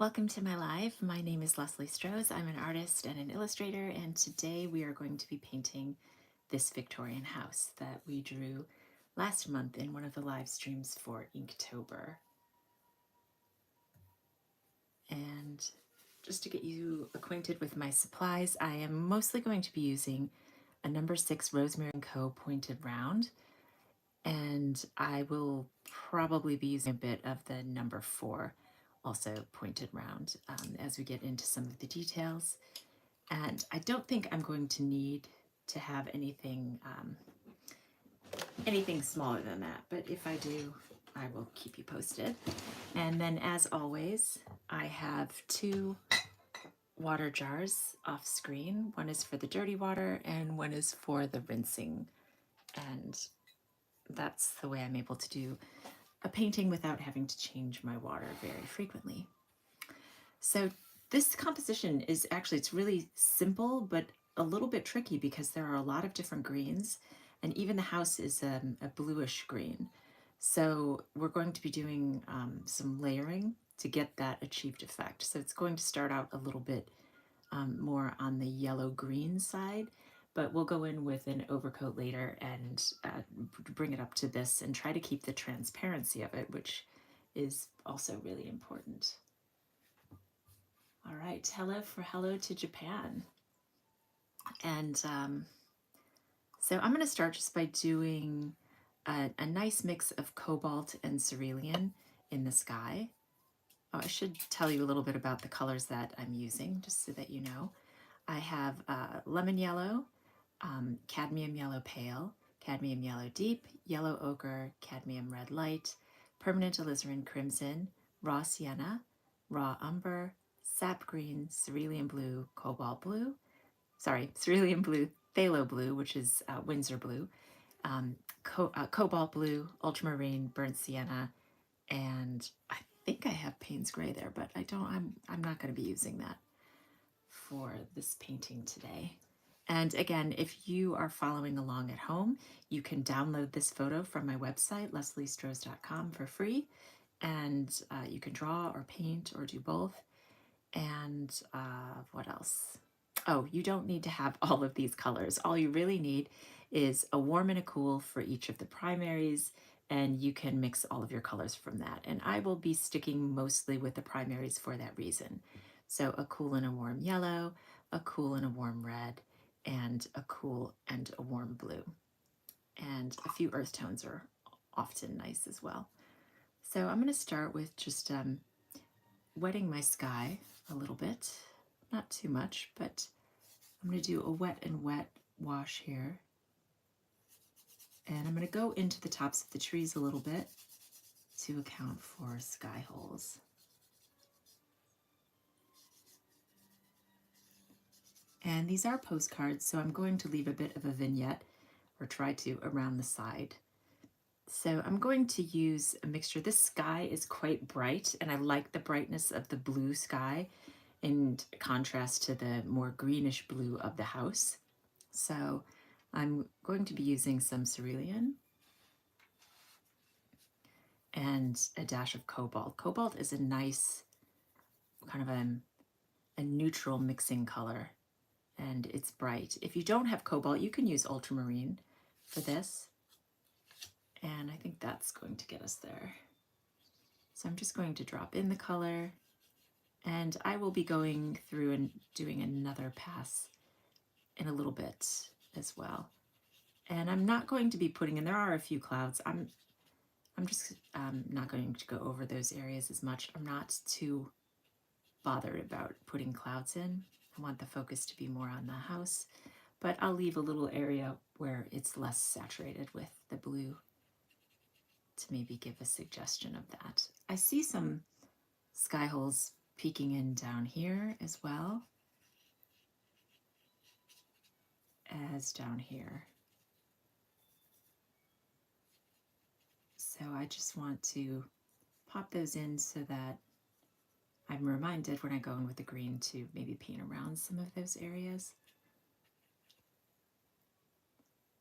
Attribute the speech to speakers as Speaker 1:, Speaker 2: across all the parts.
Speaker 1: Welcome to my live. My name is Leslie Strose. I'm an artist and an illustrator, and today we are going to be painting this Victorian house that we drew last month in one of the live streams for Inktober. And just to get you acquainted with my supplies, I am mostly going to be using a number 6 Rosemary & Co. pointed round, and I will probably be using a bit of the number 4 also pointed round as we get into some of the details. And I don't think I'm going to need to have anything smaller than that, but if I do, I will keep you posted. And then as always, I have 2 water jars off screen. One is for the dirty water and one is for the rinsing. And that's the way I'm able to do a painting without having to change my water very frequently. So this composition is actually, it's really simple, but a little bit tricky because there are a lot of different greens, and even the house is a bluish green. So we're going to be doing some layering to get that achieved effect. So it's going to start out a little bit more on the yellow-green side, but we'll go in with an overcoat later and bring it up to this and try to keep the transparency of it, which is also really important. All right, hello to Japan. And so I'm going to start just by doing a nice mix of cobalt and cerulean in the sky. Oh, I should tell you a little bit about the colors that I'm using, just so that you know. I have lemon yellow, cadmium yellow pale, cadmium yellow deep, yellow ochre, cadmium red light, permanent alizarin crimson, raw sienna, raw umber, sap green, cerulean blue, cerulean blue, phthalo blue, which is Windsor blue, cobalt blue, ultramarine, burnt sienna, and I think I have Payne's gray there, but I'm not going to be using that for this painting today. And again, if you are following along at home, you can download this photo from my website, lesliestrose.com, for free. And you can draw or paint or do both. And what else? Oh, you don't need to have all of these colors. All you really need is a warm and a cool for each of the primaries, and you can mix all of your colors from that. And I will be sticking mostly with the primaries for that reason. So a cool and a warm yellow, a cool and a warm red, and a cool and a warm blue. And a few earth tones are often nice as well. So I'm going to start with just wetting my sky a little bit. Not too much, but I'm going to do a wet and wet wash here. And I'm going to go into the tops of the trees a little bit to account for sky holes. And these are postcards, so I'm going to leave a bit of a vignette, or try to, around the side. So I'm going to use a mixture. This sky is quite bright, and I like the brightness of the blue sky in contrast to the more greenish blue of the house. So I'm going to be using some cerulean and a dash of cobalt. Cobalt is a nice kind of a neutral mixing color, and it's bright. If you don't have cobalt, you can use ultramarine for this, and I think that's going to get us there. So I'm just going to drop in the color, and I will be going through and doing another pass in a little bit as well. And I'm not going to be putting in, there are a few clouds. I'm just not going to go over those areas as much. I'm not too bothered about putting clouds in. I want the focus to be more on the house, but I'll leave a little area where it's less saturated with the blue to maybe give a suggestion of that. I see some sky holes peeking in down here as well as down here. So I just want to pop those in so that I'm reminded when I go in with the green to maybe paint around some of those areas.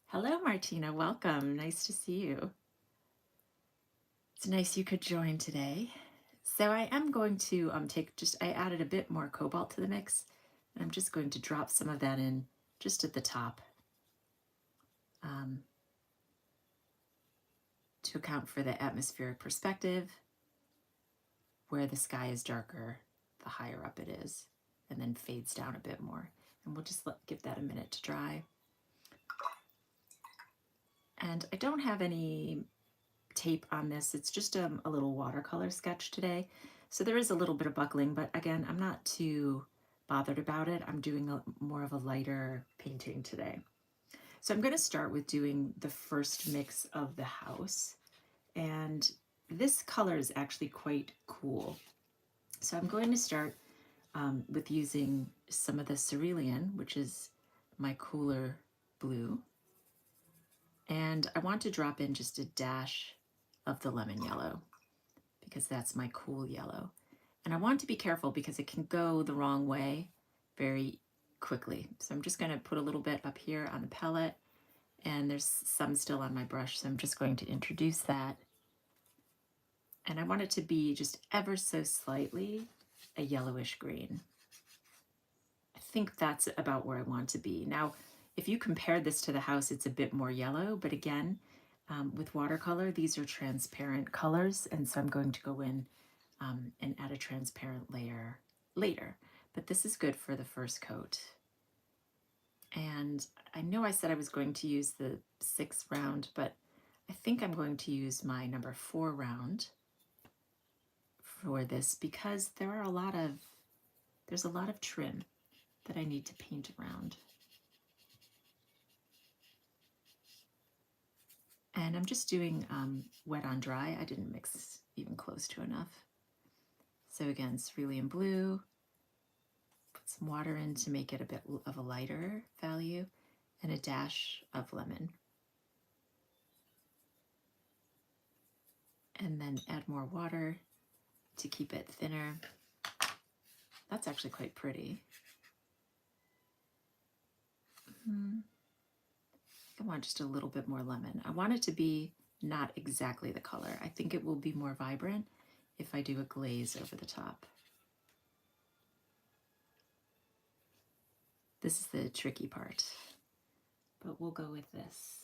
Speaker 1: Hello, Martina. Welcome. Nice to see you. It's nice you could join today. So I am going to I added a bit more cobalt to the mix. And I'm just going to drop some of that in just at the top to account for the atmospheric perspective. Where the sky is darker, the higher up it is, and then fades down a bit more. And we'll just give that a minute to dry. And I don't have any tape on this. It's just a little watercolor sketch today. So there is a little bit of buckling, but again, I'm not too bothered about it. I'm doing more of a lighter painting today. So I'm going to start with doing the first mix of the house. And this color is actually quite cool. So I'm going to start with using some of the cerulean, which is my cooler blue. And I want to drop in just a dash of the lemon yellow because that's my cool yellow. And I want to be careful because it can go the wrong way very quickly. So I'm just going to put a little bit up here on the palette, and there's some still on my brush, so I'm just going to introduce that. And I want it to be just ever so slightly a yellowish green. I think that's about where I want to be. Now, if you compare this to the house, it's a bit more yellow, but again, with watercolor, these are transparent colors, and so I'm going to go in and add a transparent layer later. But this is good for the first coat. And I know I said I was going to use the 6 round, but I think I'm going to use my number 4 round for this because there's a lot of trim that I need to paint around. And I'm just doing wet on dry. I didn't mix even close to enough. So again, cerulean blue, put some water in to make it a bit of a lighter value, and a dash of lemon. And then add more water to keep it thinner. That's actually quite pretty. I want just a little bit more lemon. I want it to be not exactly the color. I think it will be more vibrant if I do a glaze over the top. This is the tricky part, but we'll go with this.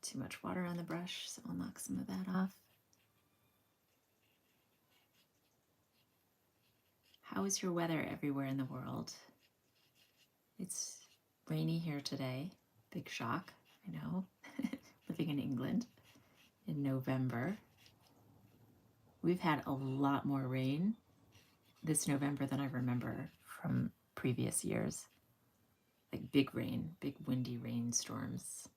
Speaker 1: Too much water on the brush, so I'll knock some of that off. How is your weather everywhere in the world? It's rainy here today. Big shock, I know. Living in England in November. We've had a lot more rain this November than I remember from previous years. Like big rain, big windy rainstorms.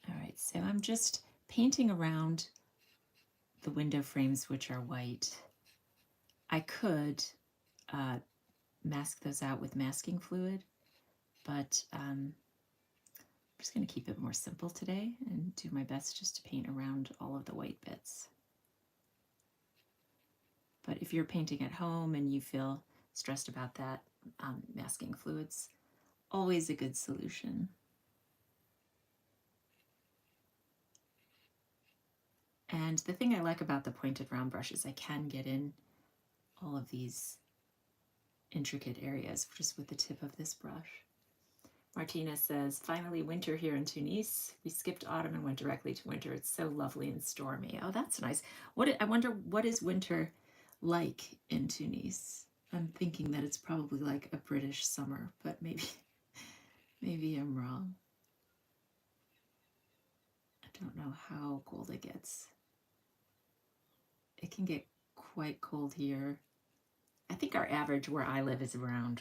Speaker 1: All right, so I'm just painting around the window frames, which are white. I could mask those out with masking fluid, but I'm just going to keep it more simple today and do my best just to paint around all of the white bits. But if you're painting at home and you feel stressed about that, masking fluid's always a good solution. And the thing I like about the pointed round brush is I can get in all of these intricate areas just with the tip of this brush. Martina says, finally winter here in Tunis. We skipped autumn and went directly to winter. It's so lovely and stormy. Oh, that's nice. I wonder what is winter like in Tunis? I'm thinking that it's probably like a British summer, but maybe I'm wrong. I don't know how cold it gets. It can get quite cold here. I think our average where I live is around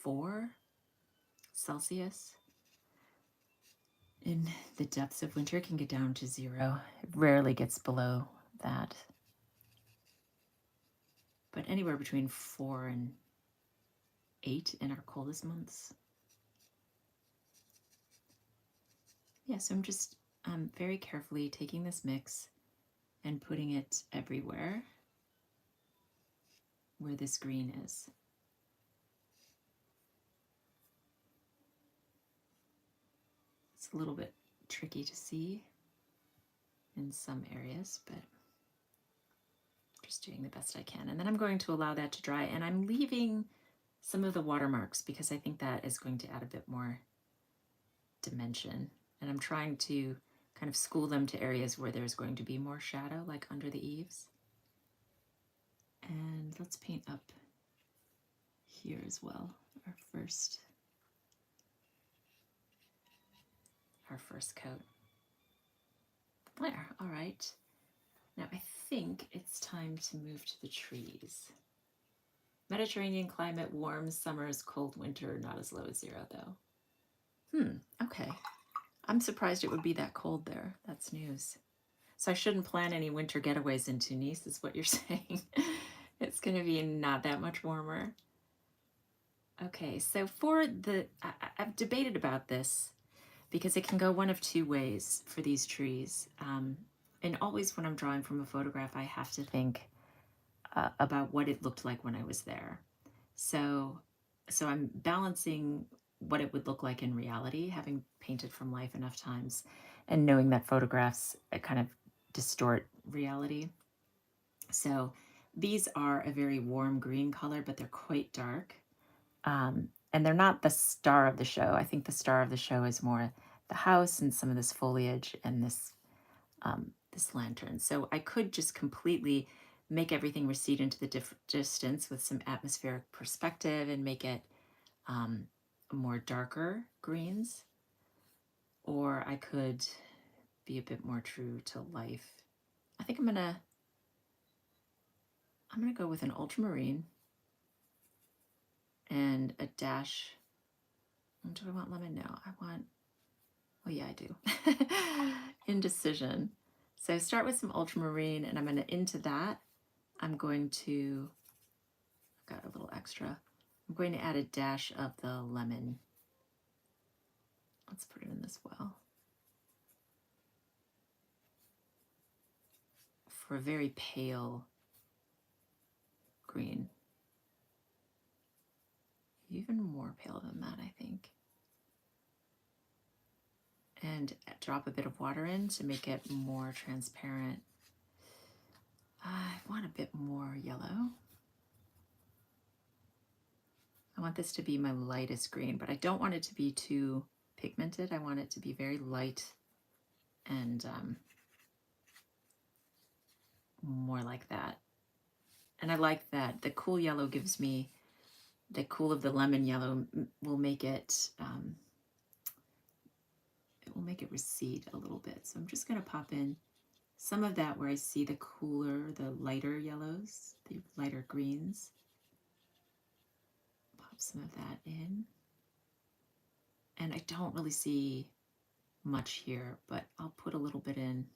Speaker 1: 4 Celsius. In the depths of winter, it can get down to 0. It rarely gets below that. But anywhere between 4 and 8 in our coldest months. Yeah, so I'm just very carefully taking this mix and putting it everywhere where this green is. It's a little bit tricky to see in some areas, but just doing the best I can. And then I'm going to allow that to dry, and I'm leaving some of the watermarks because I think that is going to add a bit more dimension. And I'm trying to kind of school them to areas where there's going to be more shadow, like under the eaves. And let's paint up here as well, our first coat. There, all right. Now I think it's time to move to the trees. Mediterranean climate, warm summers, cold winter, not as low as 0 though. Okay. I'm surprised it would be that cold there. That's news. So I shouldn't plan any winter getaways into Nice, is what you're saying. It's going to be not that much warmer. Okay, so for the, I've debated about this because it can go one of two ways for these trees. And always when I'm drawing from a photograph, I have to think about what it looked like when I was there. So I'm balancing what it would look like in reality, having painted from life enough times, and knowing that photographs kind of distort reality. So these are a very warm green color, but they're quite dark. And they're not the star of the show. I think the star of the show is more the house and some of this foliage and this lantern. So I could just completely make everything recede into the distance with some atmospheric perspective and make it more darker greens. Or I could be a bit more true to life. I think I'm gonna go with an ultramarine and a dash. Do I want lemon? No, I want, oh yeah, I do. Indecision. So start with some ultramarine, and I'm going to, into that, I'm going to, got a little extra, I'm going to add a dash of the lemon. Let's put it in this well. For a very pale green. Even more pale than that, I think. And drop a bit of water in to make it more transparent. I want a bit more yellow. I want this to be my lightest green, but I don't want it to be too pigmented. I want it to be very light and more like that. And I like that the cool yellow gives me, the cool of the lemon yellow will make it, it will make it recede a little bit. So I'm just going to pop in some of that where I see the cooler, the lighter yellows, the lighter greens. Pop some of that in. And I don't really see much here, but I'll put a little bit in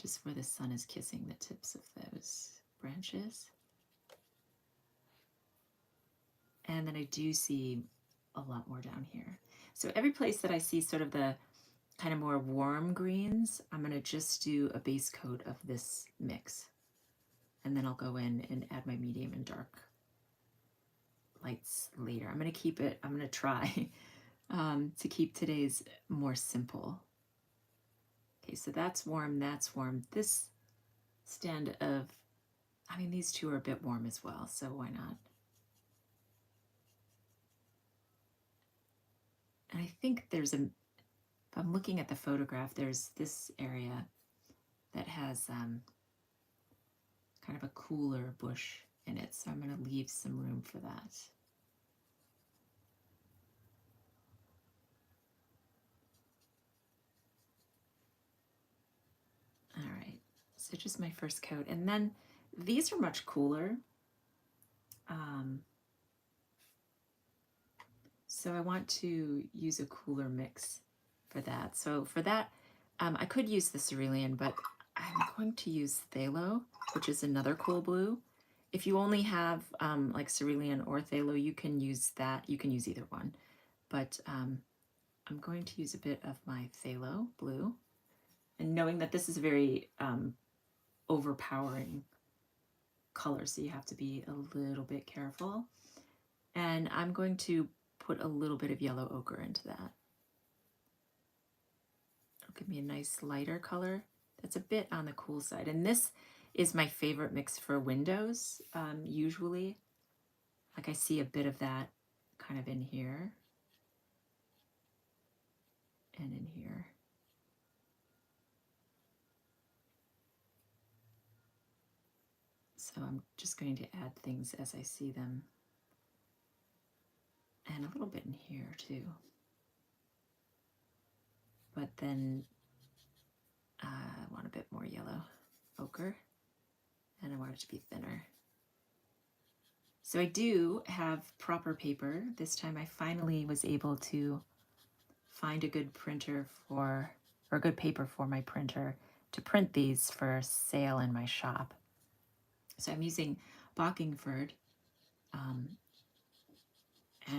Speaker 1: just where the sun is kissing the tips of those branches. And then I do see a lot more down here. So every place that I see sort of the kind of more warm greens, I'm going to just do a base coat of this mix. And then I'll go in and add my medium and dark lights later. I'm going to keep it, I'm going to try to keep today's more simple. Okay, so that's warm, that's warm. This stand of, I mean, these two are a bit warm as well, so why not? And I think there's a, if I'm looking at the photograph, there's this area that has kind of a cooler bush in it, so I'm going to leave some room for that. All right, so just my first coat. And then these are much cooler. So I want to use a cooler mix for that. So for that, I could use the cerulean, but I'm going to use phthalo, which is another cool blue. If you only have like cerulean or phthalo, you can use that. You can use either one. But I'm going to use a bit of my phthalo blue. And knowing that this is a very overpowering color, so you have to be a little bit careful. And I'm going to put a little bit of yellow ochre into that. give me a nice lighter color. That's a bit on the cool side. And this is my favorite mix for windows, usually. Like I see a bit of that kind of in here and in here. So I'm just going to add things as I see them. And a little bit in here too. But then I want a bit more yellow ochre, and I want it to be thinner. So I do have proper paper. This time I finally was able to find a good printer or good paper for my printer to print these for sale in my shop. So I'm using Bockingford, and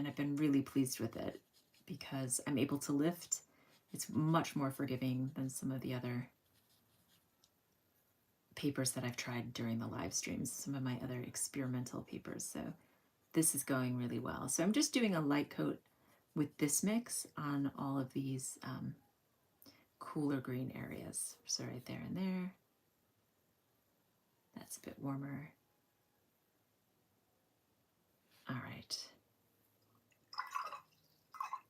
Speaker 1: I've been really pleased with it because I'm able to lift. It's much more forgiving than some of the other papers that I've tried during the live streams, some of my other experimental papers. So this is going really well. So I'm just doing a light coat with this mix on all of these cooler green areas. So right there and there. That's a bit warmer. All right.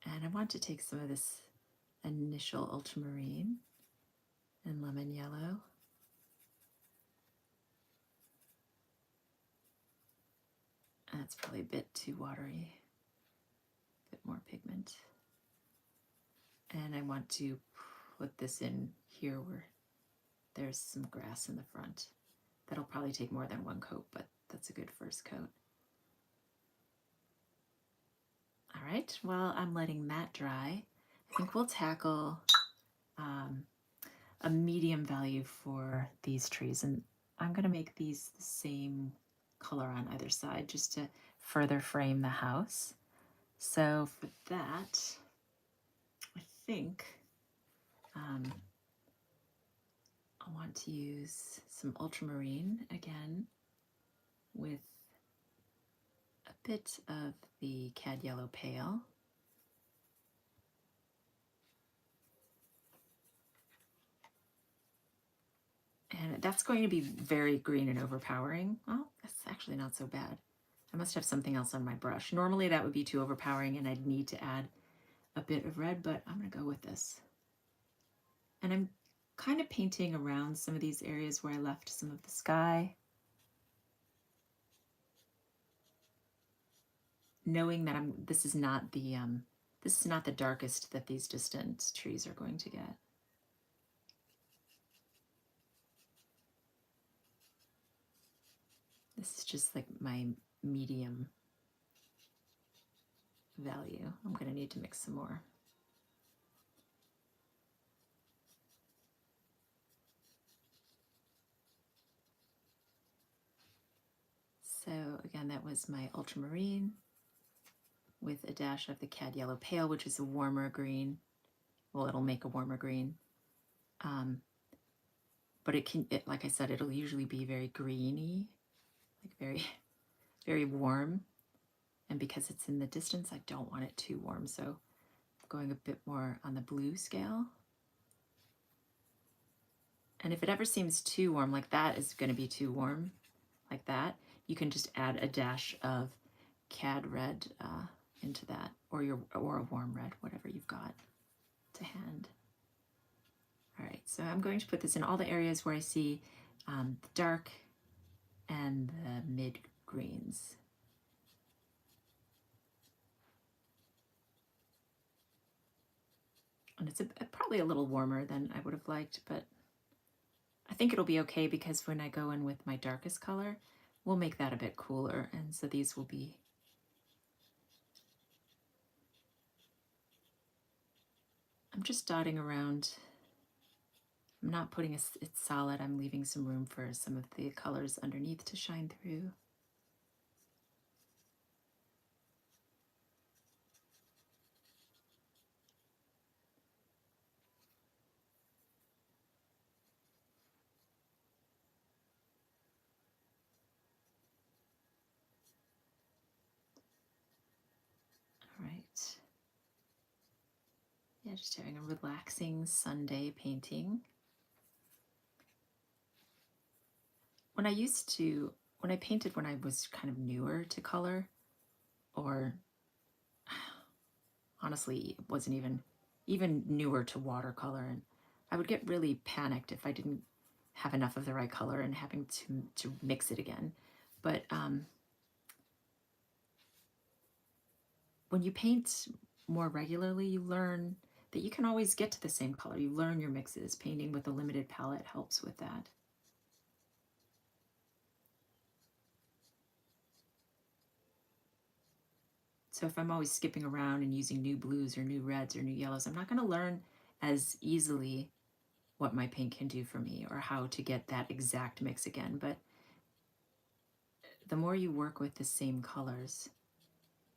Speaker 1: And I want to take some of this initial ultramarine and lemon yellow. That's probably a bit too watery, a bit more pigment. And I want to put this in here where there's some grass in the front. That'll probably take more than one coat, but that's a good first coat. All right, well, I'm letting that dry. I think we'll tackle a medium value for these trees, and I'm gonna make these the same color on either side just to further frame the house. So for that, I think I want to use some ultramarine again with a bit of the Cad Yellow Pale. And that's going to be very green and overpowering. Well, that's actually not so bad. I must have something else on my brush. Normally that would be too overpowering and I'd need to add a bit of red, but I'm gonna go with this. And I'm kind of painting around some of these areas where I left some of the sky, knowing that this is not the darkest that these distant trees are going to get. This is just like my medium value. I'm going to need to mix some more. So again, that was my ultramarine with a dash of the Cad Yellow Pale, which is a warmer green. Well, it'll make a warmer green. But like I said, it'll usually be very greeny, like very, very warm. And because it's in the distance, I don't want it too warm. So I'm going a bit more on the blue scale. And if it ever seems too warm, like that is going to be too warm, like that, you can just add a dash of Cad Red into that, or a warm red, whatever you've got to hand. All right, so I'm going to put this in all the areas where I see the dark and the mid greens. And it's probably a little warmer than I would have liked, but I think it'll be okay because when I go in with my darkest color, we'll make that a bit cooler. And so these will be I'm just dotting around. I'm not putting it solid. I'm leaving some room for some of the colors underneath to shine through. All right. Yeah, just having a relaxing Sunday painting. When I painted when I was kind of newer to color, or honestly, it wasn't even newer to watercolor, and I would get really panicked if I didn't have enough of the right color and having to mix it again. But when you paint more regularly, you learn that you can always get to the same color. You learn your mixes. Painting with a limited palette helps with that. So if I'm always skipping around and using new blues or new reds or new yellows, I'm not going to learn as easily what my paint can do for me or how to get that exact mix again. But the more you work with the same colors,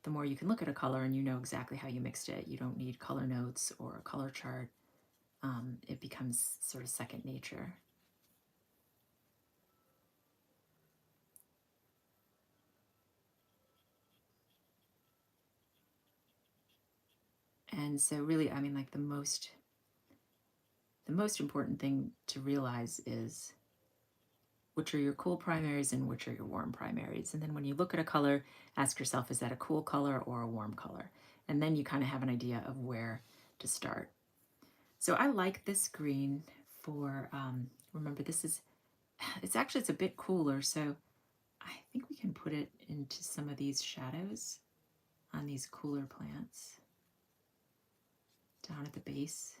Speaker 1: the more you can look at a color and you know exactly how you mixed it. You don't need color notes or a color chart. It becomes sort of second nature. And so really, I mean, like the most important thing to realize is which are your cool primaries and which are your warm primaries. And then when you look at a color, ask yourself, is that a cool color or a warm color? And then you kind of have an idea of where to start. So I like this green for, remember this is, it's a bit cooler. So I think we can put it into some of these shadows on these cooler plants down at the base.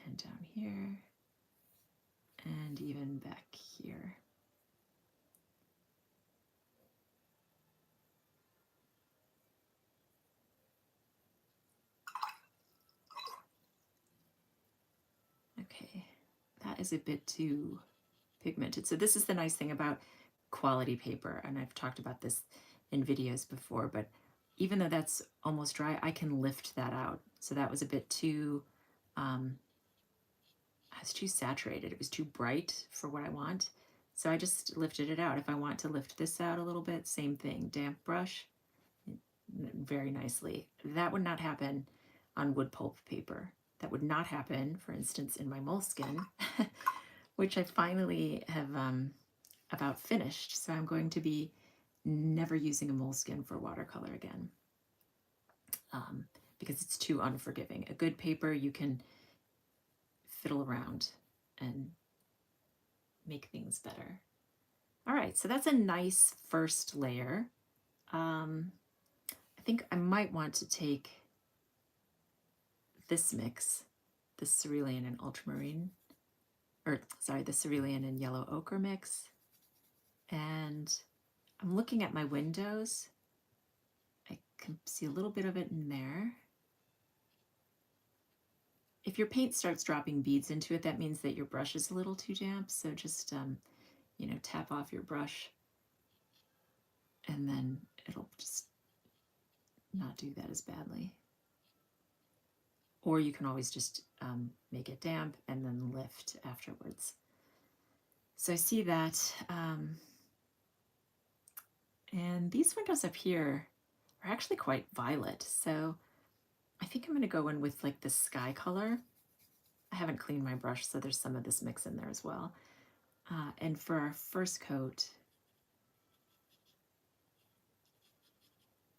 Speaker 1: And down here, and even back here. Okay, that is a bit too pigmented. So this is the nice thing about quality paper, and I've talked about this in videos before, but even though that's almost dry, I can lift that out. So that was a bit too, I was too saturated. It was too bright for what I want. So I just lifted it out. If I want to lift this out a little bit, same thing, damp brush, very nicely. That would not happen on wood pulp paper. That would not happen, for instance, in my moleskin, which I finally have about finished. So I'm going to be never using a moleskin for watercolor again because it's too unforgiving. A good paper you can fiddle around and make things better. All right, so that's a nice first layer. I think I might want to take this mix, the cerulean and ultramarine, or sorry, the cerulean and yellow ochre mix. And I'm looking at my windows. I can see a little bit of it in there. If your paint starts dropping beads into it, that means that your brush is a little too damp. So just, you know, tap off your brush and then it'll just not do that as badly. Or you can always just make it damp and then lift afterwards. So I see that. And these windows up here are actually quite violet. So I think I'm going to go in with like the sky color. I haven't cleaned my brush, so there's some of this mix in there as well. And for our first coat,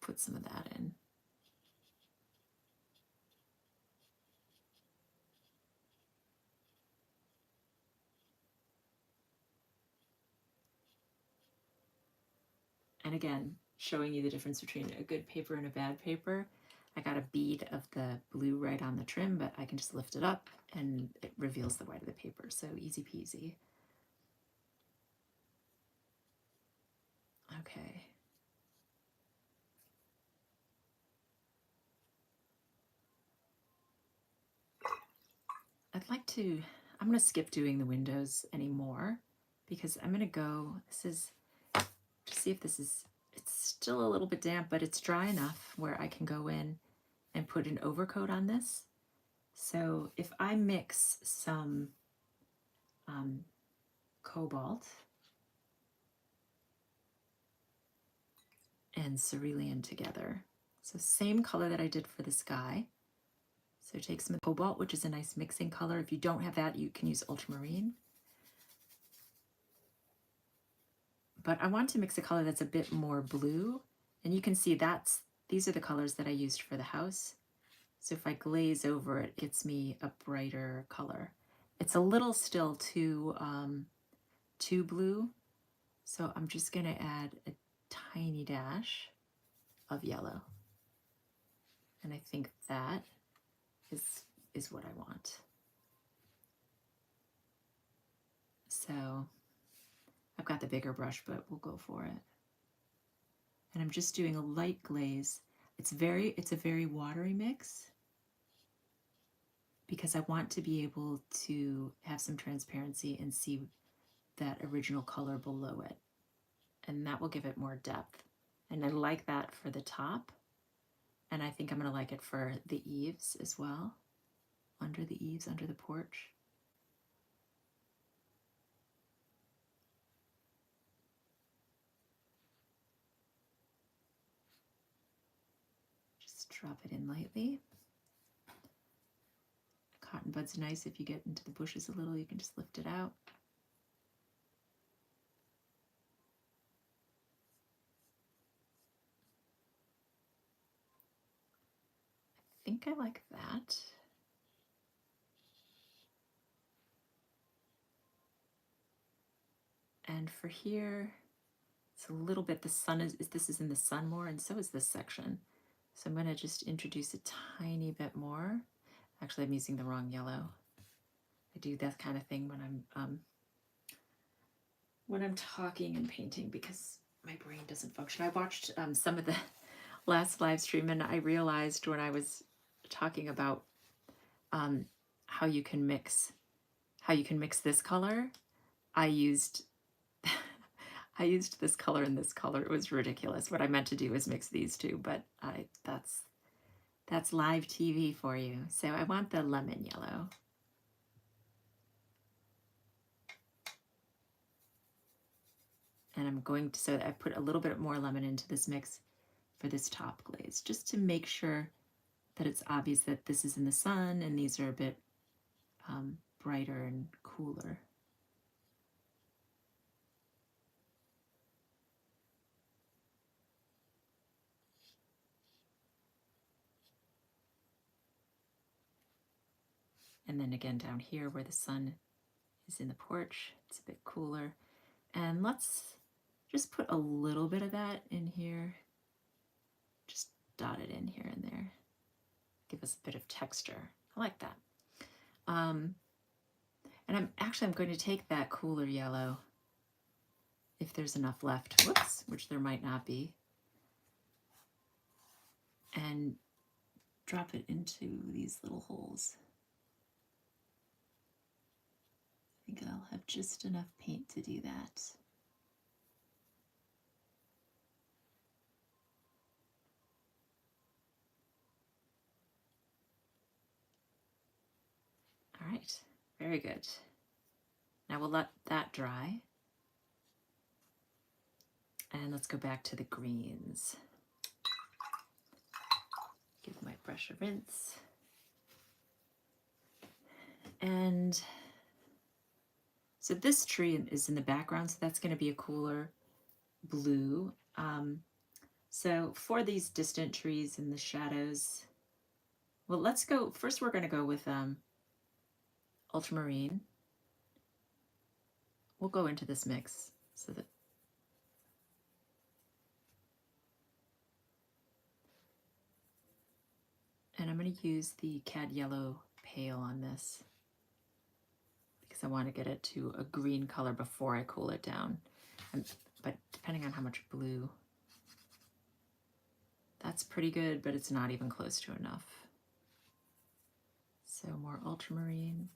Speaker 1: put some of that in. And again, showing you the difference between a good paper and a bad paper. I got a bead of the blue right on the trim, but I can just lift it up and it reveals the white of the paper. So easy peasy. Okay. I'm going to skip doing the windows anymore because I'm going to go, this is, to see if this is, it's still a little bit damp, but it's dry enough where I can go in and put an overcoat on this. So if I mix some cobalt and cerulean together. So same color that I did for the sky. So take some cobalt, which is a nice mixing color. If you don't have that, you can use ultramarine. But I want to mix a color that's a bit more blue. And you can see these are the colors that I used for the house. So if I glaze over it, it gets me a brighter color. It's a little still too blue. So I'm just gonna add a tiny dash of yellow. And I think that is what I want. So I've got the bigger brush, but we'll go for it. And I'm just doing a light glaze. It's a very watery mix because I want to be able to have some transparency and see that original color below it. And that will give it more depth. And I like that for the top. And I think I'm going to like it for the eaves as well. Under the eaves, under the porch. Just drop it in lightly. Cotton bud's nice if you get into the bushes a little, you can just lift it out. I think I like that. And for here, it's a little bit, this is in the sun more, and so is this section. So I'm going to just introduce a tiny bit more. Actually, I'm using the wrong yellow. I do that kind of thing when I'm talking and painting because my brain doesn't function. I watched some of the last live stream, and I realized when I was talking about how you can mix this color, I used this color and this color. It was ridiculous. What I meant to do was mix these two, but that's live TV for you. So I want the lemon yellow. And I'm going to, so I put a little bit more lemon into this mix for this top glaze, just to make sure that it's obvious that this is in the sun and these are a bit brighter and cooler. And then again down here where the sun is in the porch, it's a bit cooler. And let's just put a little bit of that in here. Just dot it in here and there. Give us a bit of texture. I like that. And I'm going to take that cooler yellow, if there's enough left, whoops, which there might not be, and drop it into these little holes. I think I'll have just enough paint to do that. All right, very good. Now we'll let that dry. And let's go back to the greens. Give my brush a rinse. And so this tree is in the background, so that's going to be a cooler blue. So for these distant trees in the shadows, well, let's go, first we're going to go with ultramarine. We'll go into this mix so that and I'm going to use the cad yellow pale on this because I want to get it to a green color before I cool it down. But depending on how much blue, that's pretty good, but it's not even close to enough. So more ultramarine.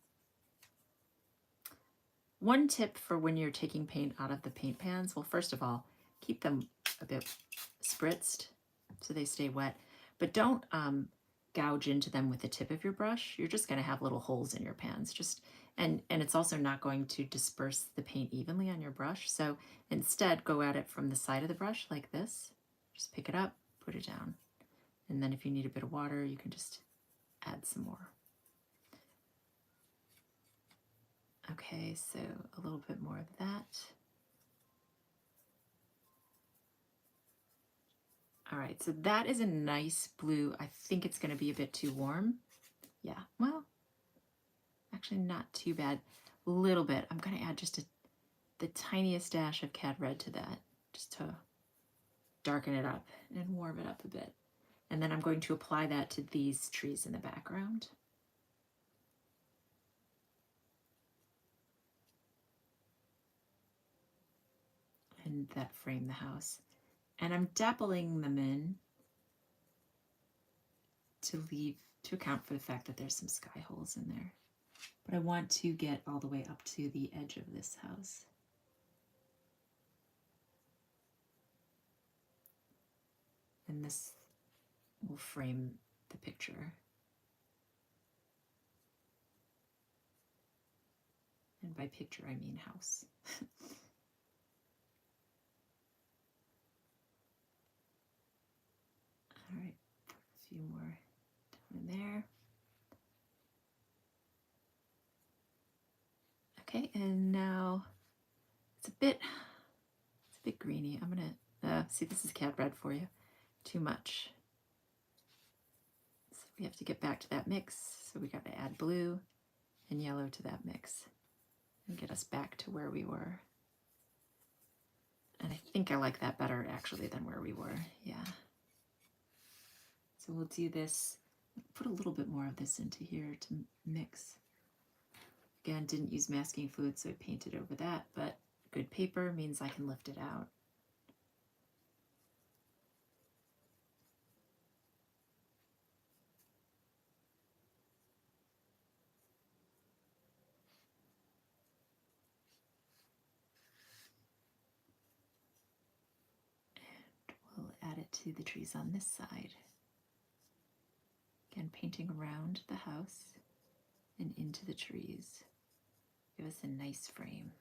Speaker 1: One tip for when you're taking paint out of the paint pans, well, first of all, keep them a bit spritzed so they stay wet, but don't gouge into them with the tip of your brush. You're just going to have little holes in your pans. And it's also not going to disperse the paint evenly on your brush. So instead, go at it from the side of the brush like this. Just pick it up, put it down. And then if you need a bit of water, you can just add some more. Okay, so a little bit more of that. All right, so that is a nice blue. I think it's going to be a bit too warm. Yeah, well, actually not too bad. A little bit. I'm going to add just the tiniest dash of cad red to that, just to darken it up and warm it up a bit. And then I'm going to apply that to these trees in the background. And that frame the house. And I'm dappling them in to account for the fact that there's some sky holes in there. But I want to get all the way up to the edge of this house. And this will frame the picture. And by picture, I mean house. All right, put a few more down in there. Okay, and now it's a bit greeny. I'm gonna see, this is cad red for you. Too much. So we have to get back to that mix. So we got to add blue and yellow to that mix and get us back to where we were. And I think I like that better actually than where we were. Yeah. So we'll do this, put a little bit more of this into here to mix. Again, didn't use masking fluid, so I painted over that, but good paper means I can lift it out. And we'll add it to the trees on this side. Again, painting around the house and into the trees. Give us a nice frame.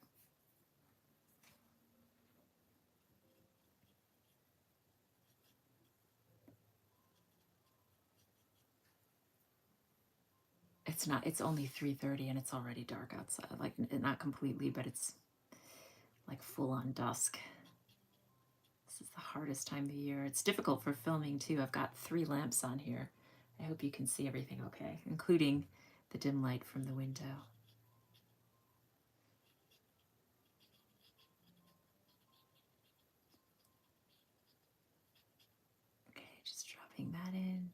Speaker 1: It's only 3:30 and it's already dark outside. Like, not completely, but it's like full on dusk. This is the hardest time of year. It's difficult for filming too. I've got 3 lamps on here. I hope you can see everything okay, including the dim light from the window. Okay, just dropping that in.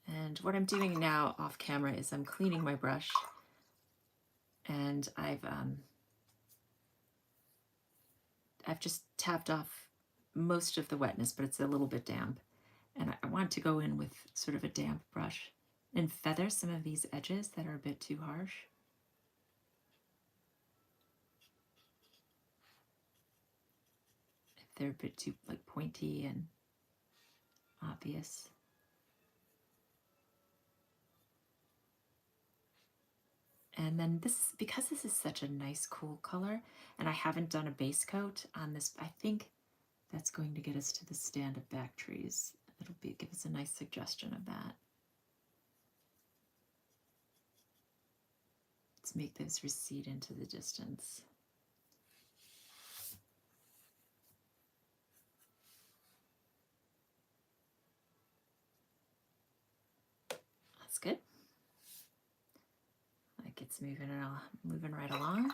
Speaker 1: And what I'm doing now off camera is I'm cleaning my brush, and I've just tapped off most of the wetness, but it's a little bit damp. And I want to go in with sort of a damp brush and feather some of these edges that are a bit too harsh. If they're a bit too like pointy and obvious. And then this, because this is such a nice cool color, and I haven't done a base coat on this, I think that's going to get us to the stand of back trees. It'll give us a nice suggestion of that. Let's make those recede into the distance. That's good. Like it's moving right along.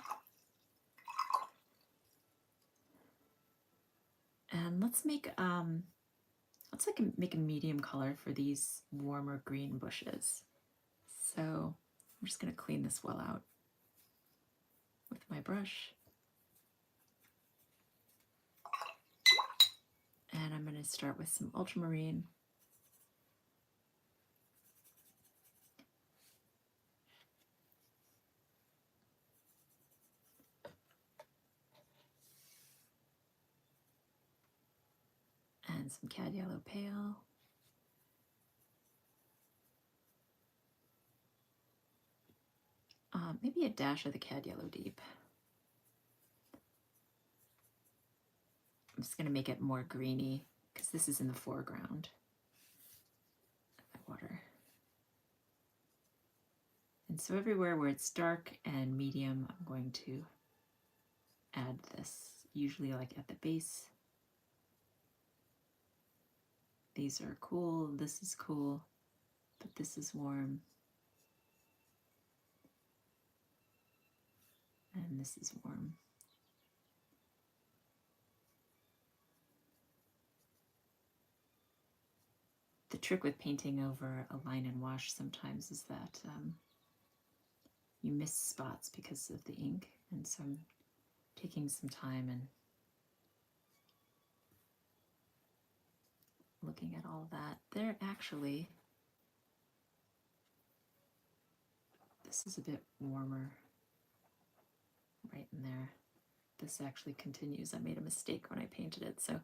Speaker 1: And let's make make a medium color for these warmer green bushes. So I'm just going to clean this well out with my brush. And I'm going to start with some ultramarine. And some cad yellow pale. maybe a dash of the Cad Yellow Deep. I'm just going to make it more greeny because this is in the foreground of my water. And so everywhere where it's dark and medium, I'm going to add this, usually like at the base. These are cool, this is cool, but this is warm. And this is warm. The trick with painting over a line and wash sometimes is that you miss spots because of the ink. And so I'm taking some time and looking at all that. They're actually, this is a bit warmer right in there. This actually continues. I made a mistake when I painted it, so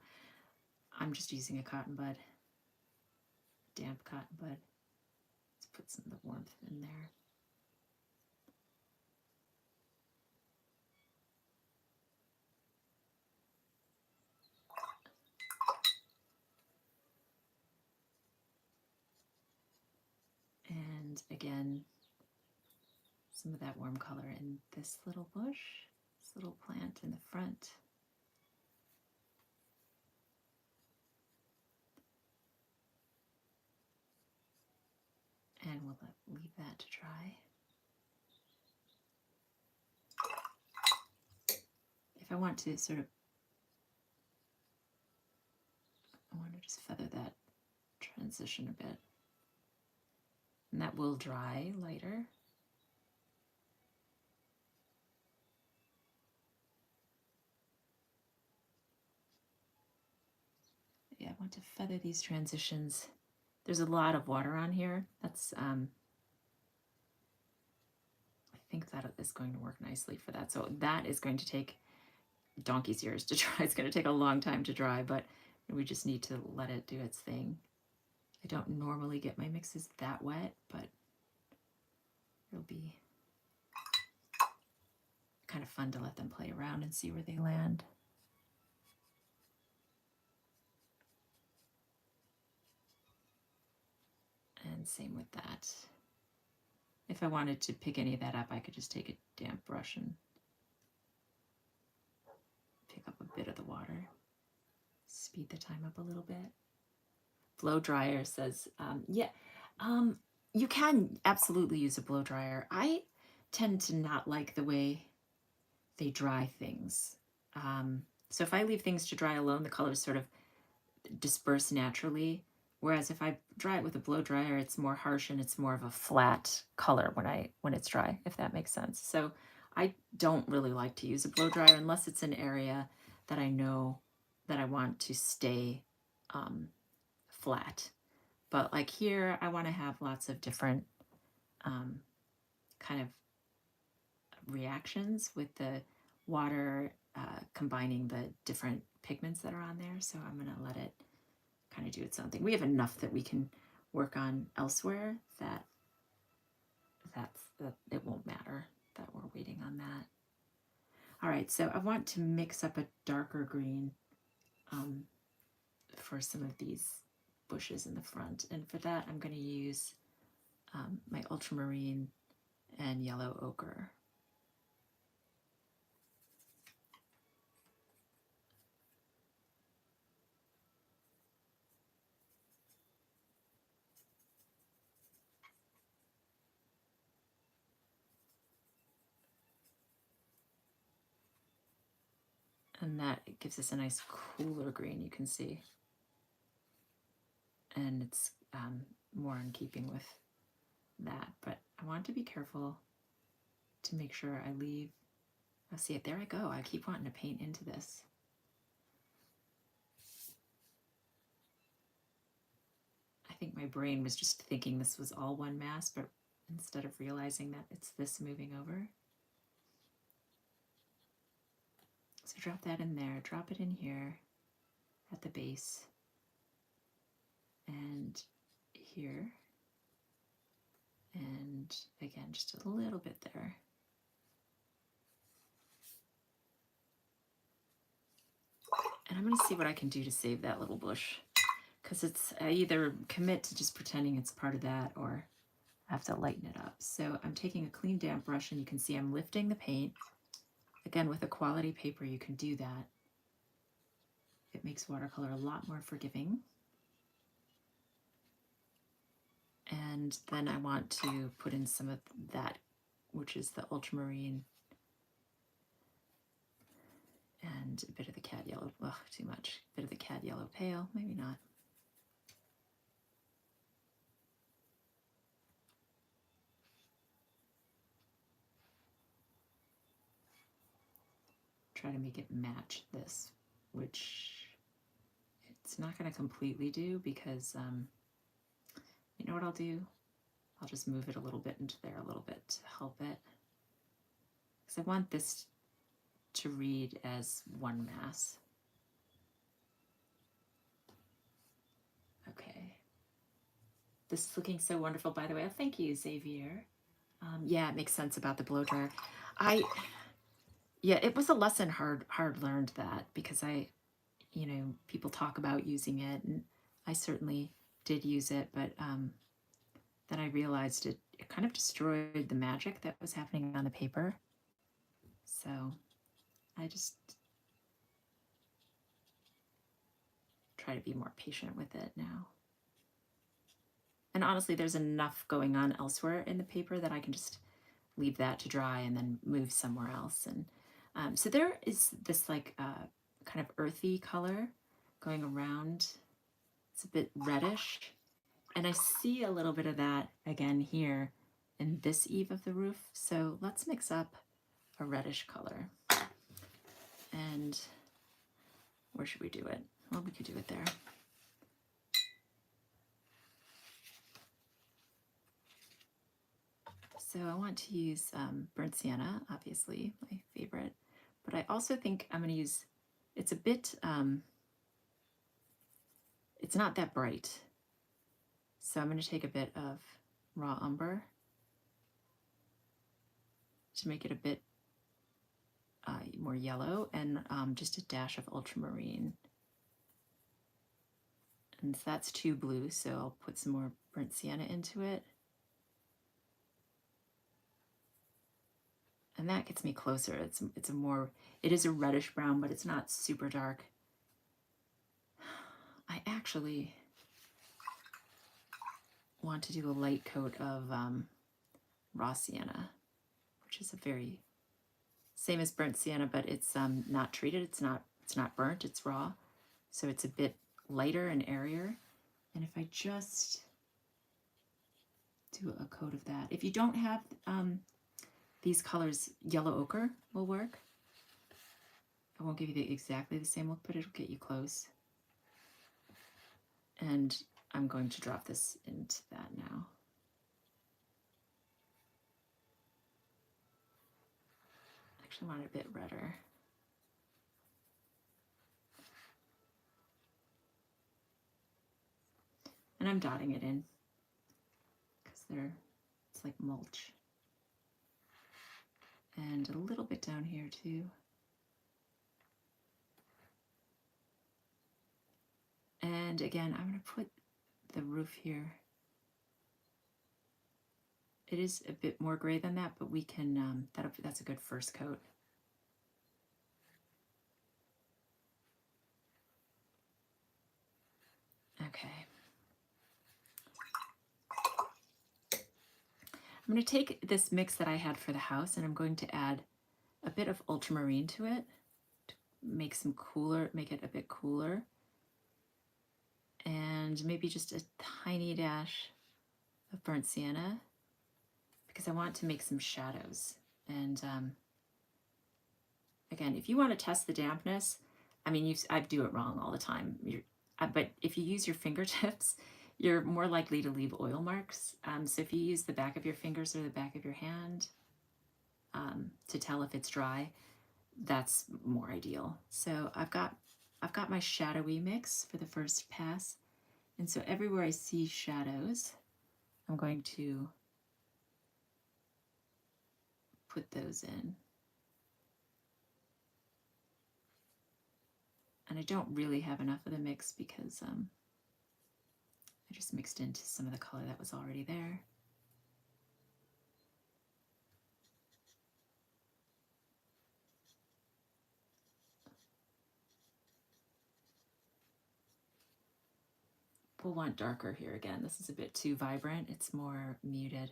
Speaker 1: I'm just using a cotton bud, damp cotton bud. Let's put some of the warmth in there. And again, some of that warm color in this little bush, this little plant in the front. And we'll leave that to dry. If I want to sort of, I want to just feather that transition a bit. And that will dry lighter. Yeah, I want to feather these transitions. There's a lot of water on here. That's, I think that is going to work nicely for that. So that is going to take donkey's years to dry. It's going to take a long time to dry, but we just need to let it do its thing. I don't normally get my mixes that wet, but it'll be kind of fun to let them play around and see where they land. And same with that. If I wanted to pick any of that up, I could just take a damp brush and pick up a bit of the water. Speed the time up a little bit. Blow dryer says, you can absolutely use a blow dryer. I tend to not like the way they dry things. So if I leave things to dry alone, the colors sort of disperse naturally. Whereas if I dry it with a blow dryer, it's more harsh and it's more of a flat color when it's dry, if that makes sense. So I don't really like to use a blow dryer unless it's an area that I know that I want to stay flat. But like here, I want to have lots of different kind of reactions with the water combining the different pigments that are on there. So I'm going to let it kind of do its own thing. We have enough that we can work on elsewhere that it won't matter that we're waiting on that. All right, so I want to mix up a darker green for some of these bushes in the front. And for that, I'm going to use my ultramarine and yellow ochre. And that gives us a nice cooler green, you can see. And it's more in keeping with that. But I want to be careful to make sure I leave. Oh, see it, there I go. I keep wanting to paint into this. I think my brain was just thinking this was all one mass, but instead of realizing that it's this moving over. So drop that in there, drop it in here at the base and here. And again, just a little bit there. I'm going to see what I can do to save that little bush. Because I either commit to just pretending it's part of that or I have to lighten it up. So I'm taking a clean damp brush and you can see I'm lifting the paint. Again, with a quality paper, you can do that. It makes watercolor a lot more forgiving. And then I want to put in some of that, which is the ultramarine and a bit of the cad yellow. Ugh, too much. A bit of the cad yellow pale, maybe not. Try to make it match this, which it's not going to completely do because you know what I'll do? I'll just move it a little bit into there a little bit to help it. Because I want this to read as one mass. Okay. This is looking so wonderful, by the way. Oh, thank you, Xavier. Yeah, it makes sense about the blow dryer. Yeah, it was a lesson hard learned that because people talk about using it and I certainly did use it, but then I realized it kind of destroyed the magic that was happening on the paper. So I just try to be more patient with it now. And honestly, there's enough going on elsewhere in the paper that I can just leave that to dry and then move somewhere else. And so there is this like kind of earthy color going around. It's a bit reddish. And I see a little bit of that again here in this eave of the roof. So let's mix up a reddish color. And where should we do it? Well, we could do it there. So I want to use burnt sienna, obviously, my favorite. But I also think I'm going to use, it's a bit, it's not that bright. So I'm going to take a bit of raw umber to make it a bit more yellow, and just a dash of ultramarine. And that's too blue, so I'll put some more burnt sienna into it. And that gets me closer. It is a reddish brown, but it's not super dark. I actually want to do a light coat of raw sienna, which is same as burnt sienna, but it's not treated. It's not burnt. It's raw, so it's a bit lighter and airier. And if I just do a coat of that, if you don't have these colors, yellow ochre will work. I won't give you exactly the same look, but it'll get you close. And I'm going to drop this into that now. Actually want it a bit redder. And I'm dotting it in because it's like mulch. And a little bit down here too. And again, I'm going to put the roof here. It is a bit more gray than that, but we can, that's a good first coat. Okay. I'm going to take this mix that I had for the house and I'm going to add a bit of ultramarine to it to make it a bit cooler. And maybe just a tiny dash of burnt sienna because I want to make some shadows. And again, if you want to test the dampness, I mean, I do it wrong all the time. But if you use your fingertips, you're more likely to leave oil marks. So if you use the back of your fingers or the back of your hand to tell if it's dry, that's more ideal. So I've got my shadowy mix for the first pass. And so everywhere I see shadows, I'm going to put those in. And I don't really have enough of the mix because I just mixed into some of the color that was already there. We'll want darker here again. This is a bit too vibrant. It's more muted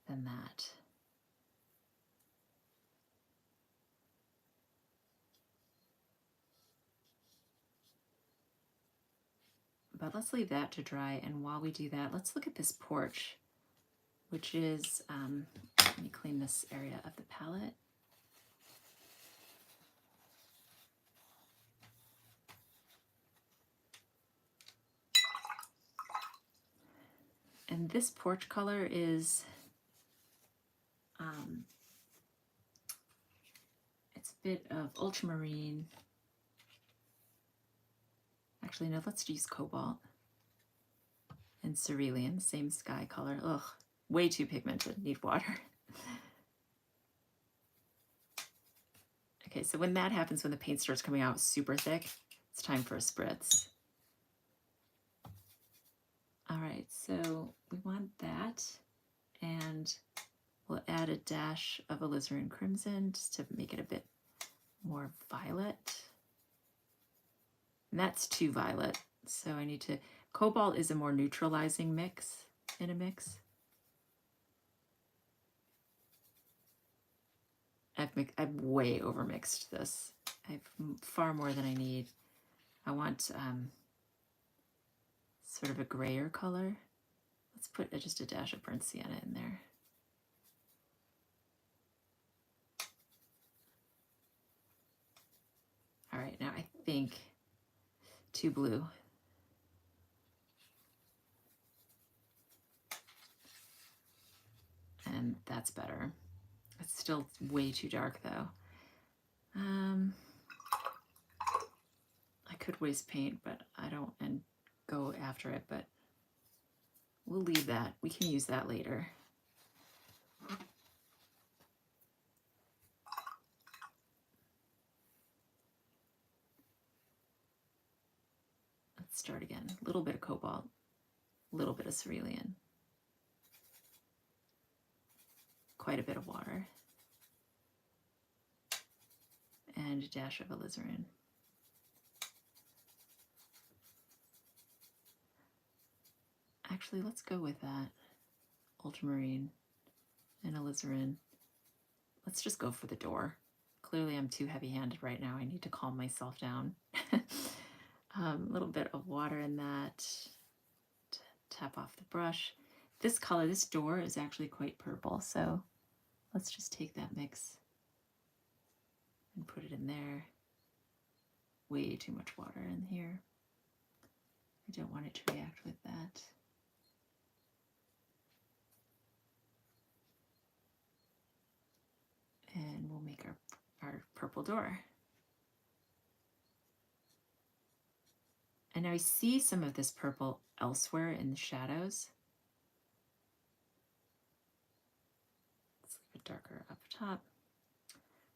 Speaker 1: than that. But let's leave that to dry. And while we do that, let's look at this porch, which is, let me clean this area of the palette. And this porch color is, it's a bit of ultramarine. Actually, no, let's use cobalt and cerulean, same sky color. Ugh, way too pigmented, need water. Okay, so when that happens, when the paint starts coming out super thick, it's time for a spritz. All right, so we want that, and we'll add a dash of alizarin crimson just to make it a bit more violet. And that's too violet, so I need to, cobalt is a more neutralizing mix in a mix. I've way overmixed this. I've far more than I need. I want sort of a grayer color. Let's put just a dash of burnt sienna in there. All right, now I think too blue. And that's better. It's still way too dark though. I could waste paint, but I don't, and go after it, but we'll leave that. We can use that later. Let's start again. A little bit of cobalt, a little bit of cerulean, quite a bit of water, and a dash of alizarin. Actually, let's go with that. Ultramarine and alizarin. Let's just go for the door. Clearly I'm too heavy-handed right now. I need to calm myself down. A little bit of water in that. Tap off the brush. This color, this door is actually quite purple, so let's just take that mix and put it in there. Way too much water in here. I don't want it to react with that. And we'll make our purple door. And now I see some of this purple elsewhere in the shadows. Let's leave it darker up top.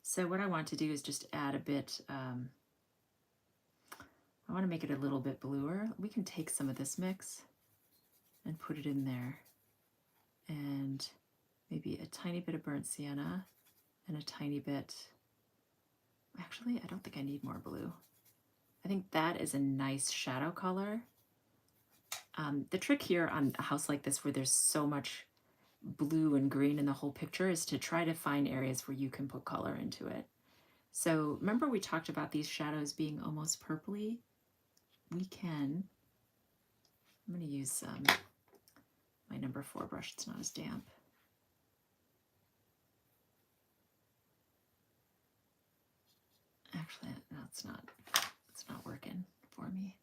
Speaker 1: So what I want to do is just add a bit, I want to make it a little bit bluer. We can take some of this mix and put it in there. And maybe a tiny bit of burnt sienna and a tiny bit, actually, I don't think I need more blue. I think that is a nice shadow color. The trick here on a house like this where there's so much blue and green in the whole picture is to try to find areas where you can put color into it. So remember we talked about these shadows being almost purpley? We can, I'm going to use my number 4 brush, it's not as damp. Actually, no, it's not working for me.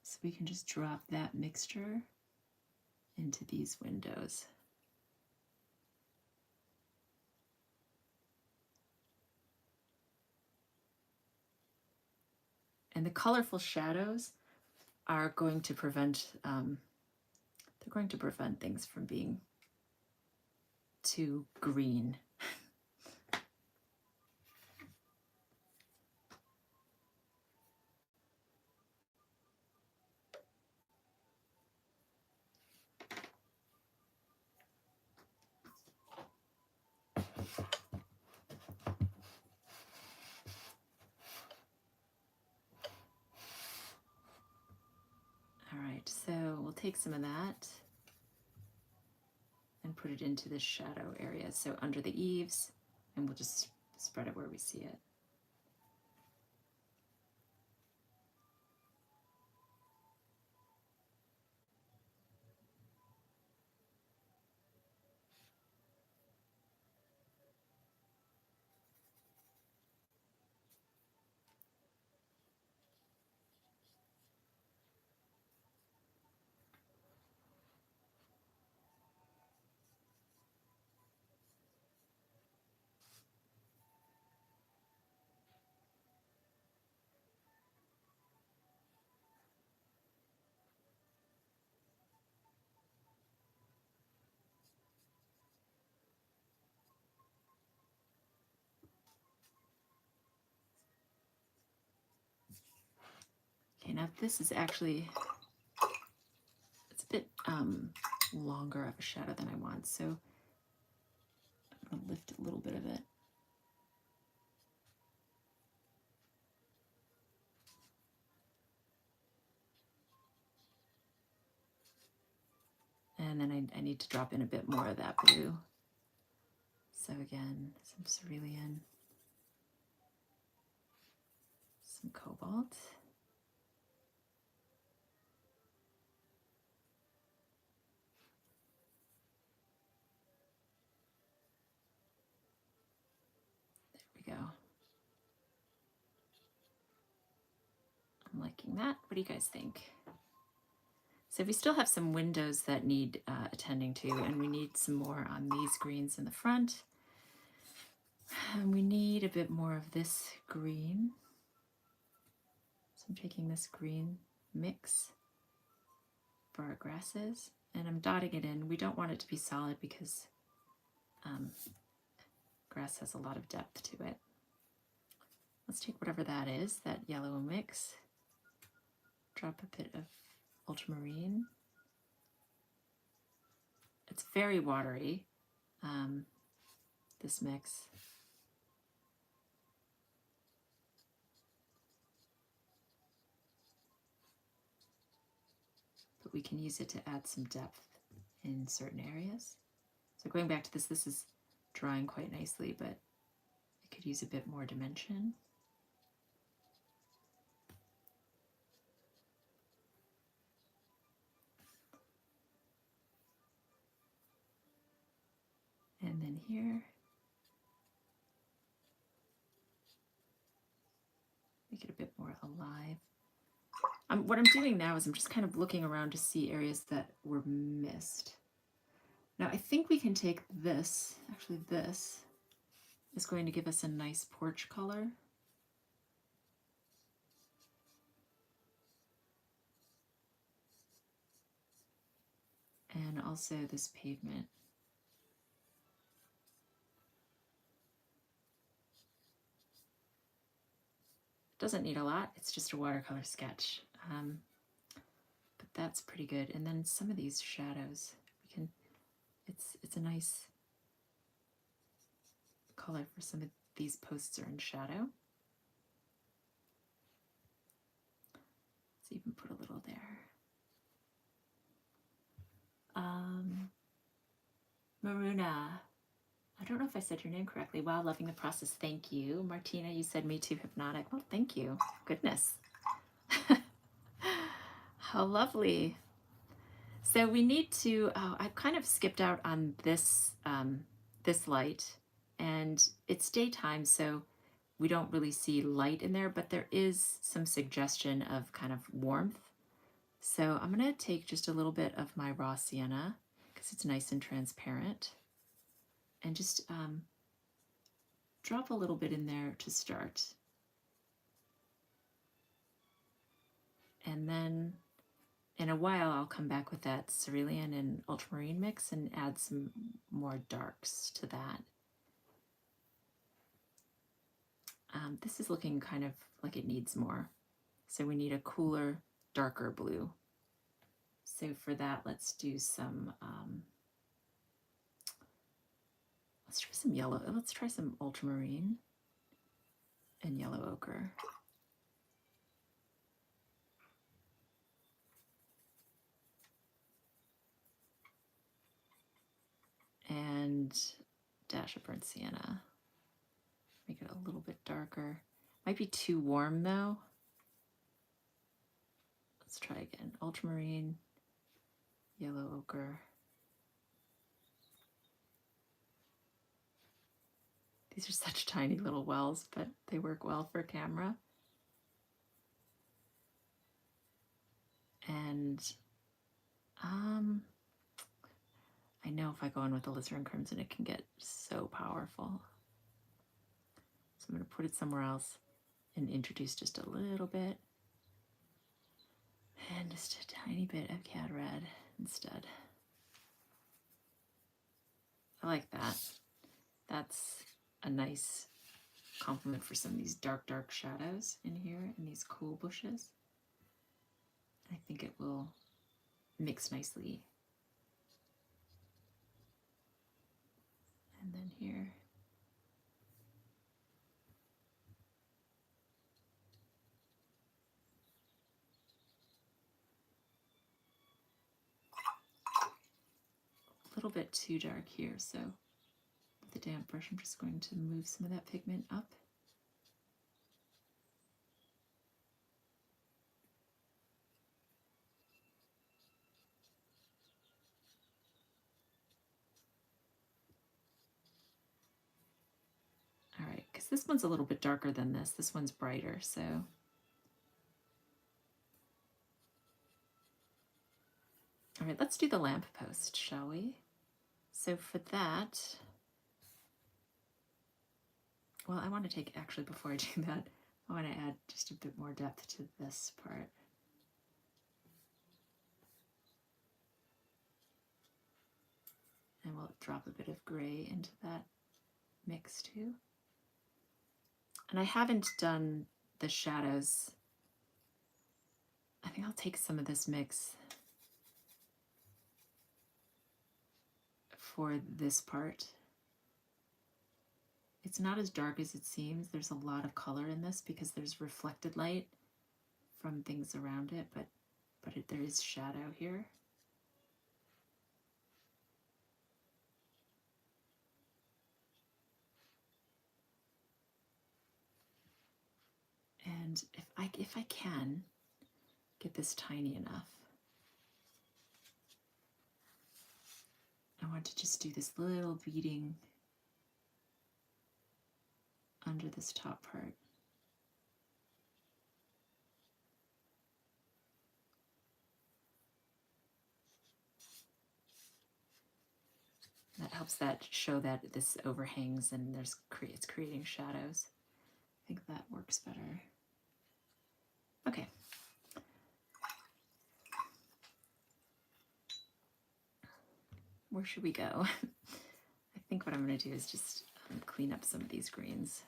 Speaker 1: So we can just drop that mixture into these windows. And the colorful shadows are going to prevent, they're going to prevent things from being too green. we'll take some of that and put it into the shadow area. So under the eaves, and we'll just spread it where we see it. Okay, now this is actually, it's a bit longer of a shadow than I want, so I'm going to lift a little bit of it. And then I need to drop in a bit more of that blue. So again, some cerulean, some cobalt. There we go. I'm liking that. What do you guys think? So we still have some windows that need attending to, and we need some more on these greens in the front. And we need a bit more of this green. So I'm taking this green mix for our grasses, and I'm dotting it in. We don't want it to be solid because grass has a lot of depth to it. Let's take whatever that is, that yellow mix, drop a bit of ultramarine. It's very watery, this mix. But we can use it to add some depth in certain areas. So going back to this is drying quite nicely, but I could use a bit more dimension. And then here, make it a bit more alive. What I'm doing now is I'm just kind of looking around to see areas that were missed. Now I think we can take this, actually this is going to give us a nice porch color. And also this pavement. Doesn't need a lot, it's just a watercolor sketch. But that's pretty good. And then some of these shadows, we can, it's a nice color for some of these posts are in shadow. Let's even put a little there. Maruna, I don't know if I said your name correctly. Wow, loving the process. Thank you. Martina, you said me too, hypnotic. Well, thank you. Goodness. How lovely. So we need to, I've kind of skipped out on this, this light, and it's daytime, so we don't really see light in there, but there is some suggestion of kind of warmth. So I'm going to take just a little bit of my raw sienna, because it's nice and transparent, and just drop a little bit in there to start. And then in a while, I'll come back with that cerulean and ultramarine mix and add some more darks to that. This is looking kind of like it needs more. So we need a cooler, darker blue. So for that, let's do some, let's try some yellow. Let's try some ultramarine and yellow ochre. splash of burnt sienna. Make it a little bit darker. Might be too warm though. Let's try again. Ultramarine, yellow ochre. These are such tiny little wells, but they work well for camera. And I know if I go in with the alizarin crimson, it can get so powerful. So I'm going to put it somewhere else and introduce just a little bit. And just a tiny bit of cad red instead. I like that. That's a nice complement for some of these dark, dark shadows in here and these cool bushes. I think it will mix nicely. And then here. A little bit too dark here, so with the damp brush I'm just going to move some of that pigment up. All right, because this one's a little bit darker than this. This one's brighter, so. All right, let's do the lamppost, shall we? So for that, well, I want to take, actually, before I do that, I want to add just a bit more depth to this part. And we'll drop a bit of gray into that mix too. And I haven't done the shadows. I think I'll take some of this mix for this part. It's not as dark as it seems. There's a lot of color in this because there's reflected light from things around it, but there is shadow here. And if I can get this tiny enough, I want to just do this little beading under this top part. That helps that show that this overhangs and it's creating shadows. I think that works better. Okay. Where should we go? I think what I'm going to do is just clean up some of these greens.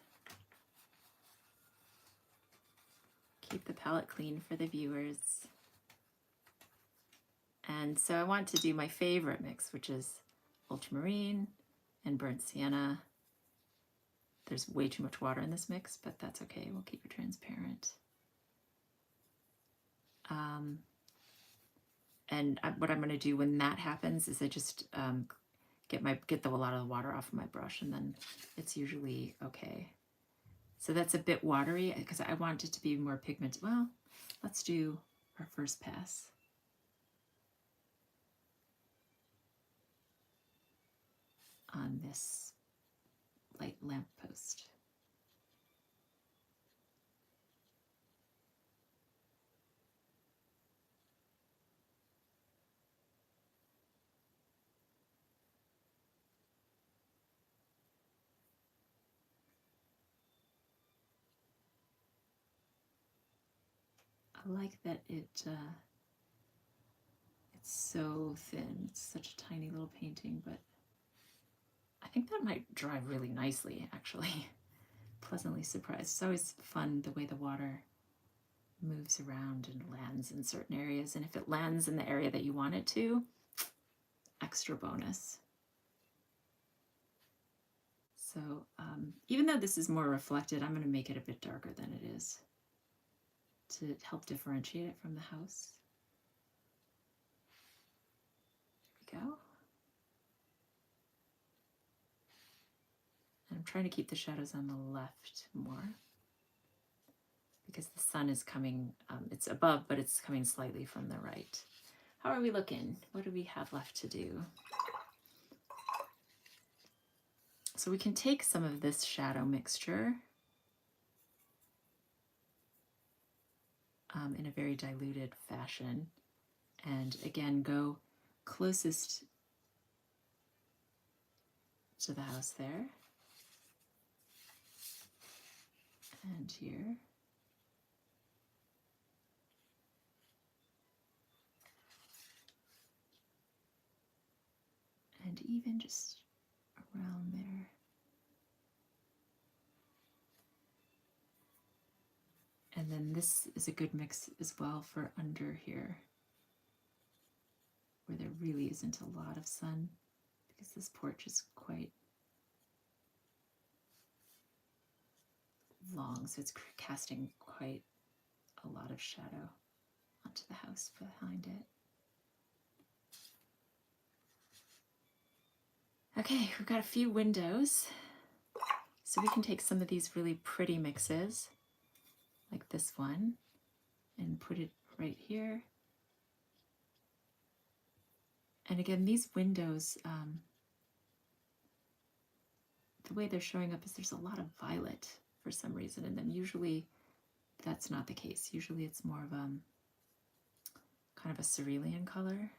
Speaker 1: Keep the palette clean for the viewers. And so I want to do my favorite mix, which is ultramarine and burnt sienna. There's way too much water in this mix, but that's okay. We'll keep it transparent. And what I'm going to do when that happens is I just get a lot of the water off of my brush, and then it's usually okay. So that's a bit watery because I want it to be more pigmented. Well, let's do our first pass. On this light lamppost. I like that it's so thin. It's such a tiny little painting, but I think that might dry really nicely, actually. Pleasantly surprised. It's always fun the way the water moves around and lands in certain areas, and if it lands in the area that you want it to, extra bonus. So even though this is more reflected, I'm going to make it a bit darker than it is to help differentiate it from the house. There we go. trying to keep the shadows on the left more because the sun is coming, it's above, but it's coming slightly from the right. How are we looking? What do we have left to do? So we can take some of this shadow mixture in a very diluted fashion, and again go closest to the house there and here. And even just around there. And then this is a good mix as well for under here, where there really isn't a lot of sun, because this porch is quite long, so it's casting quite a lot of shadow onto the house behind it. Okay, we've got a few windows, so we can take some of these really pretty mixes, like this one, and put it right here. And again, these windows, the way they're showing up is there's a lot of violet for some reason, and then usually that's not the case. Usually it's more of kind of a cerulean color.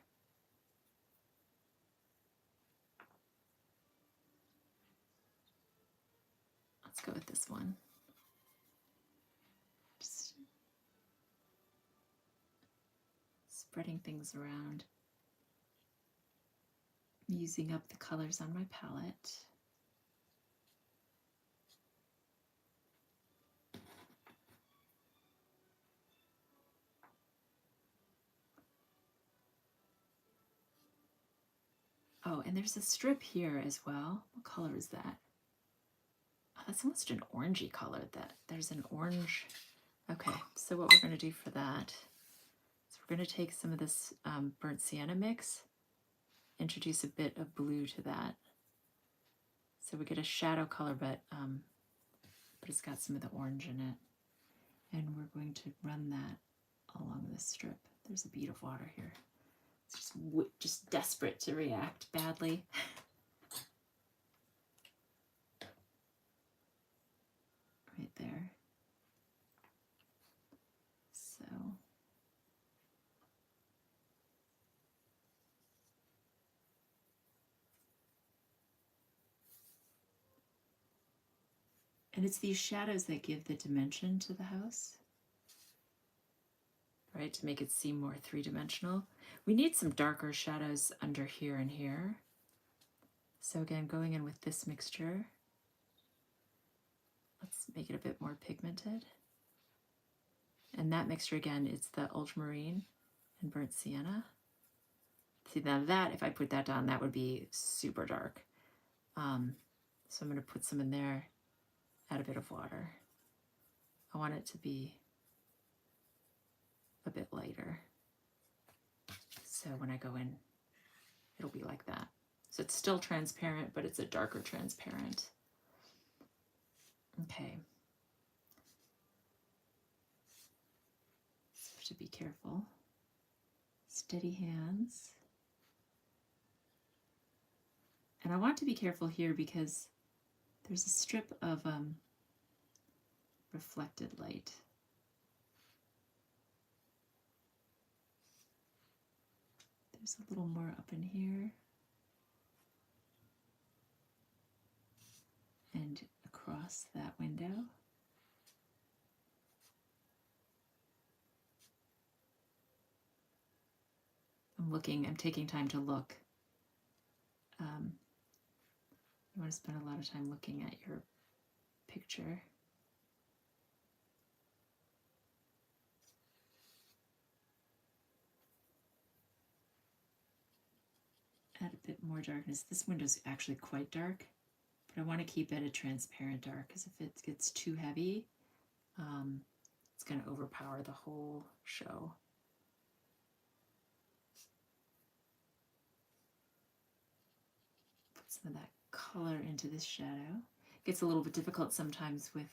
Speaker 1: Let's go with this one. Just spreading things around. Using up the colors on my palette. Oh, and there's a strip here as well. What color is that? Oh, that's almost an orangey color. There's an orange. Okay, so what we're going to do for that is we're going to take some of this burnt sienna mix, introduce a bit of blue to that. So we get a shadow color, but it's got some of the orange in it. And we're going to run that along this strip. There's a bead of water here. It's just desperate to react badly. Right there. So. And it's these shadows that give the dimension to the house, right? To make it seem more three-dimensional. We need some darker shadows under here and here. So again, going in with this mixture, let's make it a bit more pigmented. And that mixture again, it's the ultramarine and burnt sienna. See, now that, if I put that down, that would be super dark. So I'm going to put some in there, add a bit of water. I want it to be a bit lighter. So when I go in, it'll be like that. So it's still transparent, but it's a darker transparent. Okay. So to be careful. Steady hands. And I want to be careful here because there's a strip of reflected light. There's a little more up in here. And across that window. I'm taking time to look. You want to spend a lot of time looking at your picture. Add a bit more darkness. This window's actually quite dark, but I want to keep it a transparent dark because if it gets too heavy, it's going to overpower the whole show. Put some of that color into this shadow. gets a little bit difficult sometimes with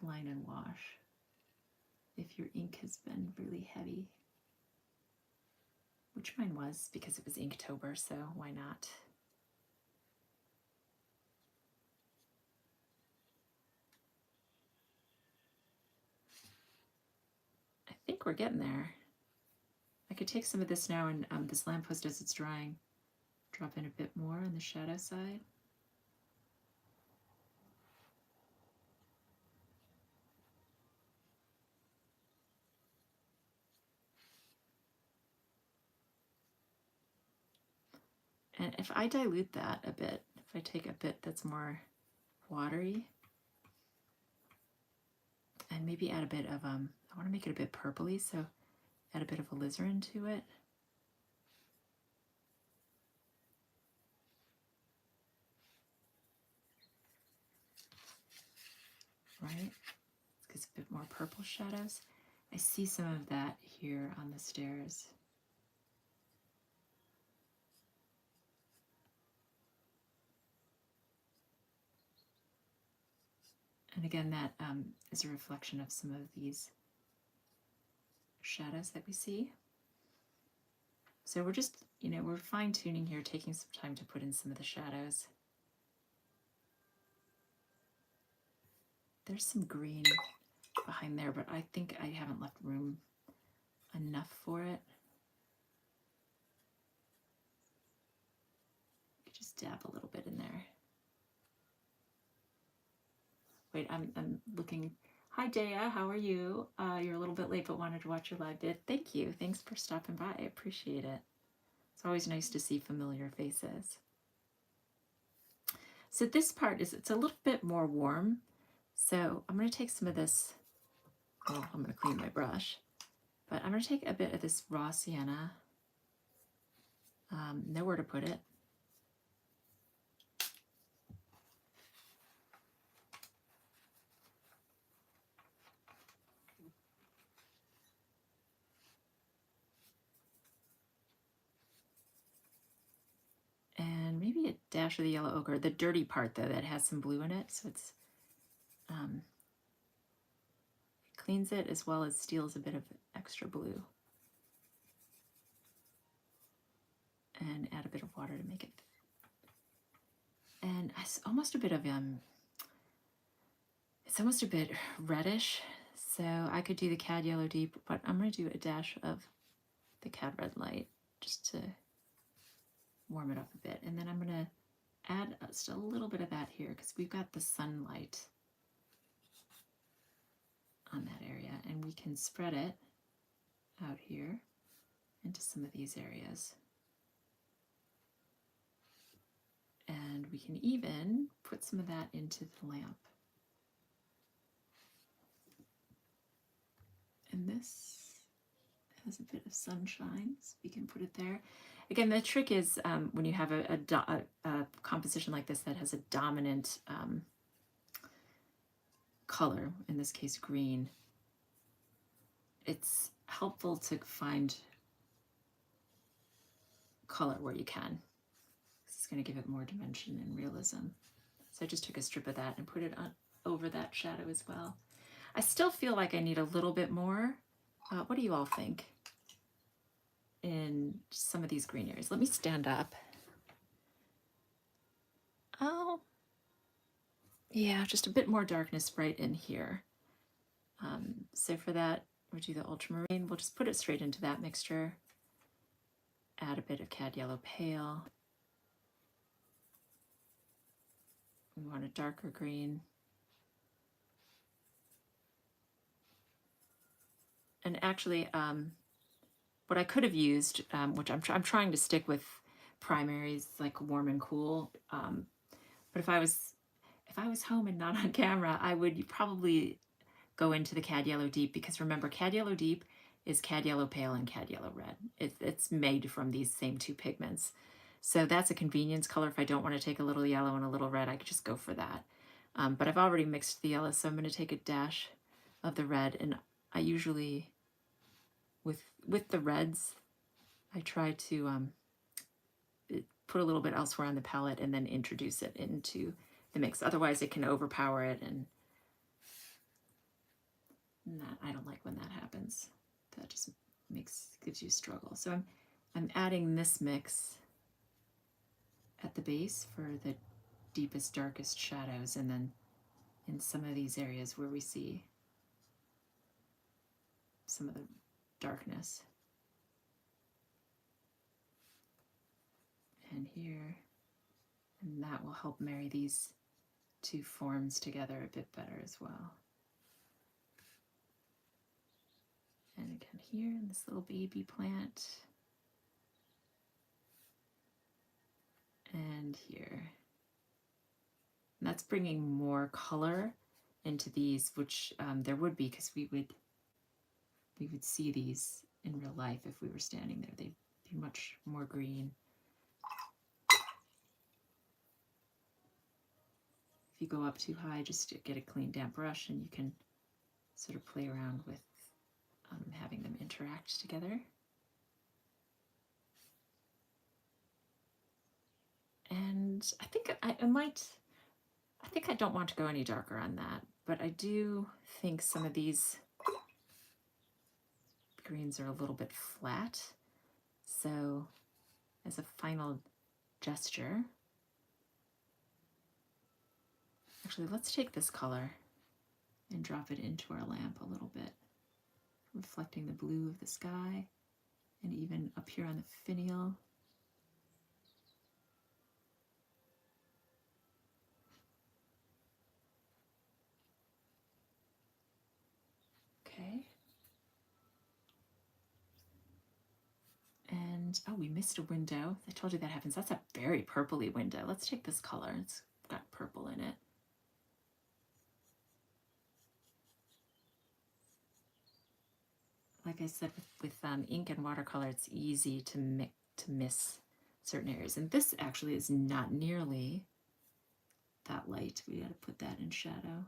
Speaker 1: line and wash if your ink has been really heavy, which mine was because it was Inktober, so why not? I think we're getting there. I could take some of this now, and this lamppost as it's drying, drop in a bit more on the shadow side. And if I dilute that a bit, if I take a bit that's more watery, and maybe add a bit of, I want to make it a bit purpley, so add a bit of alizarin to it. Right? It gives a bit more purple shadows. I see some of that here on the stairs. And again, that is a reflection of some of these shadows that we see. So we're just, we're fine tuning here, taking some time to put in some of the shadows. There's some green behind there, but I think I haven't left room enough for it. Just dab a little bit in there. Wait, I'm looking. Hi, Daya, how are you? You're a little bit late, but wanted to watch your live vid. Thank you. Thanks for stopping by. I appreciate it. It's always nice to see familiar faces. So this part it's a little bit more warm. So I'm going to take some of this. Oh, I'm going to clean my brush. But I'm going to take a bit of this raw sienna. Nowhere to put it. And maybe a dash of the yellow ochre, the dirty part though, that has some blue in it. So it's it cleans it as well as steals a bit of extra blue. And add a bit of water to make it. And it's almost a bit of it's almost a bit reddish. So I could do the Cad Yellow Deep, but I'm going to do a dash of the Cad Red Light just to warm it up a bit. And then I'm going to add just a little bit of that here because we've got the sunlight on that area, and we can spread it out here into some of these areas. And we can even put some of that into the lamp. And this has a bit of sunshine, so we can put it there. Again, the trick is when you have a composition like this that has a dominant color, in this case green, it's helpful to find color where you can. It's going to give it more dimension and realism. So I just took a strip of that and put it on over that shadow as well. I still feel like I need a little bit more. What do you all think in some of these green areas? Let me stand up. Oh, yeah, just a bit more darkness right in here. So for that, we'll do the ultramarine. We'll just put it straight into that mixture. Add a bit of Cad Yellow Pale. We want a darker green. And actually, what I could have used, which I'm trying to stick with primaries like warm and cool. But if I was home and not on camera, I would probably go into the Cad Yellow Deep, because remember, Cad Yellow Deep is Cad Yellow Pale and Cad Yellow Red. It's made from these same two pigments. So that's a convenience color. If I don't want to take a little yellow and a little red, I could just go for that. But I've already mixed the yellow, so I'm going to take a dash of the red. And I usually, with the reds, I try to put a little bit elsewhere on the palette and then introduce it into the mix. Otherwise it can overpower it, and that, I don't like when that happens. That just gives you struggle. So I'm adding this mix at the base for the deepest, darkest shadows, and then in some of these areas where we see some of the darkness. And here, and that will help marry these two forms together a bit better as well. And again here in this little baby plant. And here. And that's bringing more color into these, which there would be, because we would see these in real life if we were standing there. They'd be much more green. If you go up too high, just get a clean damp brush and you can sort of play around with having them interact together. And I think I don't want to go any darker on that, but I do think some of these greens are a little bit flat. So as a final gesture, actually let's take this color and drop it into our lamp a little bit, reflecting the blue of the sky, and even up here on the finial. Okay. And oh, we missed a window. I told you that happens. That's a very purpley window. Let's take this color. It's got purple in it. Like I said, with ink and watercolor, it's easy to miss certain areas. And this actually is not nearly that light. We got to put that in shadow.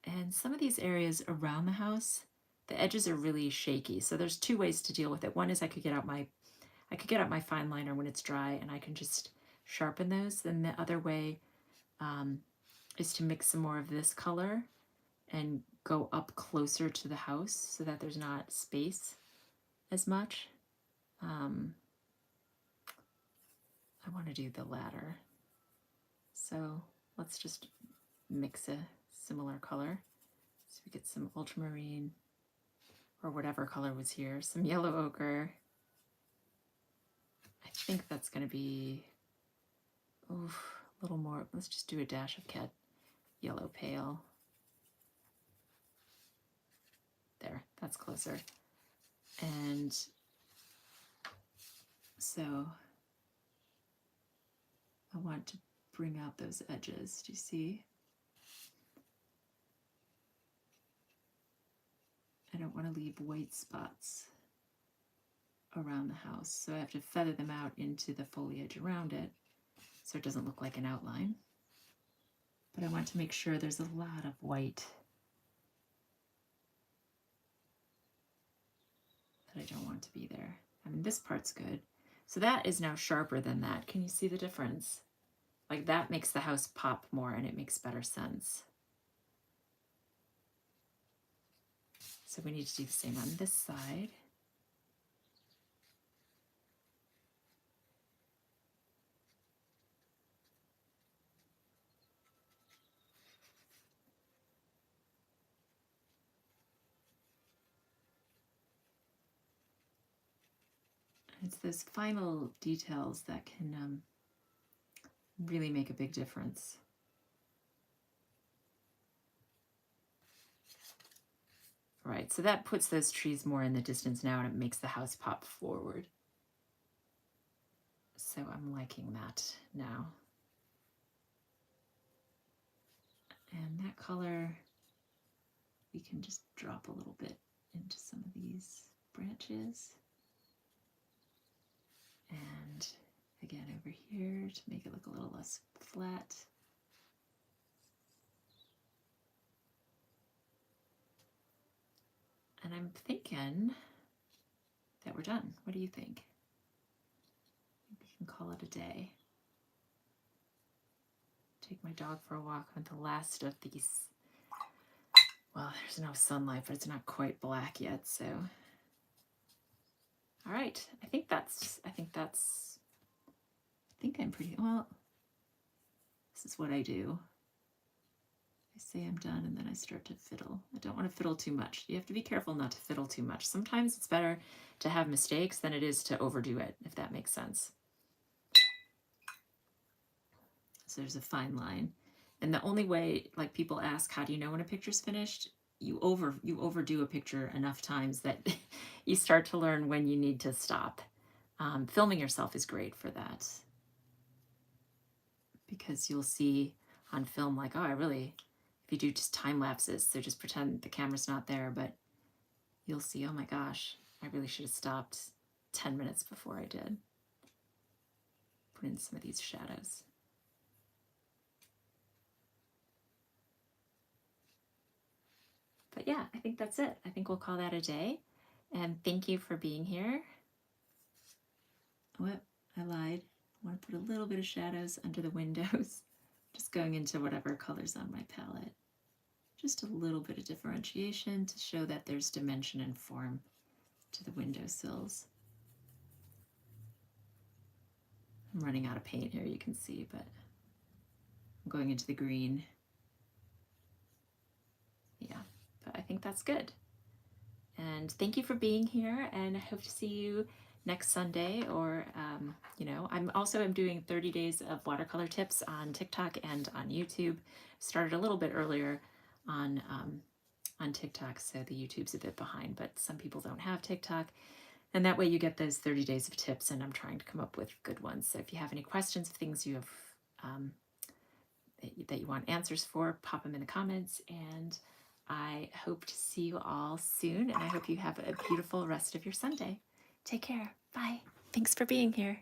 Speaker 1: And some of these areas around the house, the edges are really shaky. So there's two ways to deal with it. One is I could get out my fine liner when it's dry, and I can just sharpen those. Then the other way is to mix some more of this color and go up closer to the house so that there's not space as much. I want to do the latter. So let's just mix a similar color. So we get some ultramarine, or whatever color was here, some yellow ochre. I think that's going to be a little more. Let's just do a dash of cat yellow pale. There, that's closer. And so I want to bring out those edges. Do you see? I don't want to leave white spots around the house, so I have to feather them out into the foliage around it so it doesn't look like an outline. But I want to make sure there's a lot of white that I don't want to be there. I mean, this part's good. So that is now sharper than that. Can you see the difference? Like, that makes the house pop more and it makes better sense. So we need to do the same on this side. It's those final details that can really make a big difference. Right, so that puts those trees more in the distance now, and it makes the house pop forward. So I'm liking that now. And that color, we can just drop a little bit into some of these branches. And again over here to make it look a little less flat. And I'm thinking that we're done. What do you think? We can call it a day. Take my dog for a walk on the last of these. Well, there's no sunlight, but it's not quite black yet, so. All right, I think I'm pretty, well, this is what I do. I say I'm done and then I start to fiddle. I don't want to fiddle too much. You have to be careful not to fiddle too much. Sometimes it's better to have mistakes than it is to overdo it, if that makes sense. So there's a fine line. And the only way, like people ask, how do you know when a picture's finished? You overdo a picture enough times that you start to learn when you need to stop. Filming yourself is great for that. Because you'll see on film, like, oh, if you do just time lapses, so just pretend the camera's not there, but you'll see, oh my gosh, I really should have stopped 10 minutes before I did. Put in some of these shadows. But yeah, I think that's it. I think we'll call that a day. And thank you for being here. What? I lied. I want to put a little bit of shadows under the windows. Just going into whatever color's on my palette. Just a little bit of differentiation to show that there's dimension and form to the windowsills. I'm running out of paint here, you can see, but I'm going into the green. Yeah, but I think that's good. And thank you for being here, and I hope to see you next Sunday, or I'm doing 30 days of watercolor tips on TikTok and on YouTube. Started a little bit earlier on TikTok, so the YouTube's a bit behind, but some people don't have TikTok. And that way you get those 30 days of tips, and I'm trying to come up with good ones. So if you have any questions, things you have that you want answers for, pop them in the comments. And I hope to see you all soon, and I hope you have a beautiful rest of your Sunday. Take care. Bye. Thanks for being here.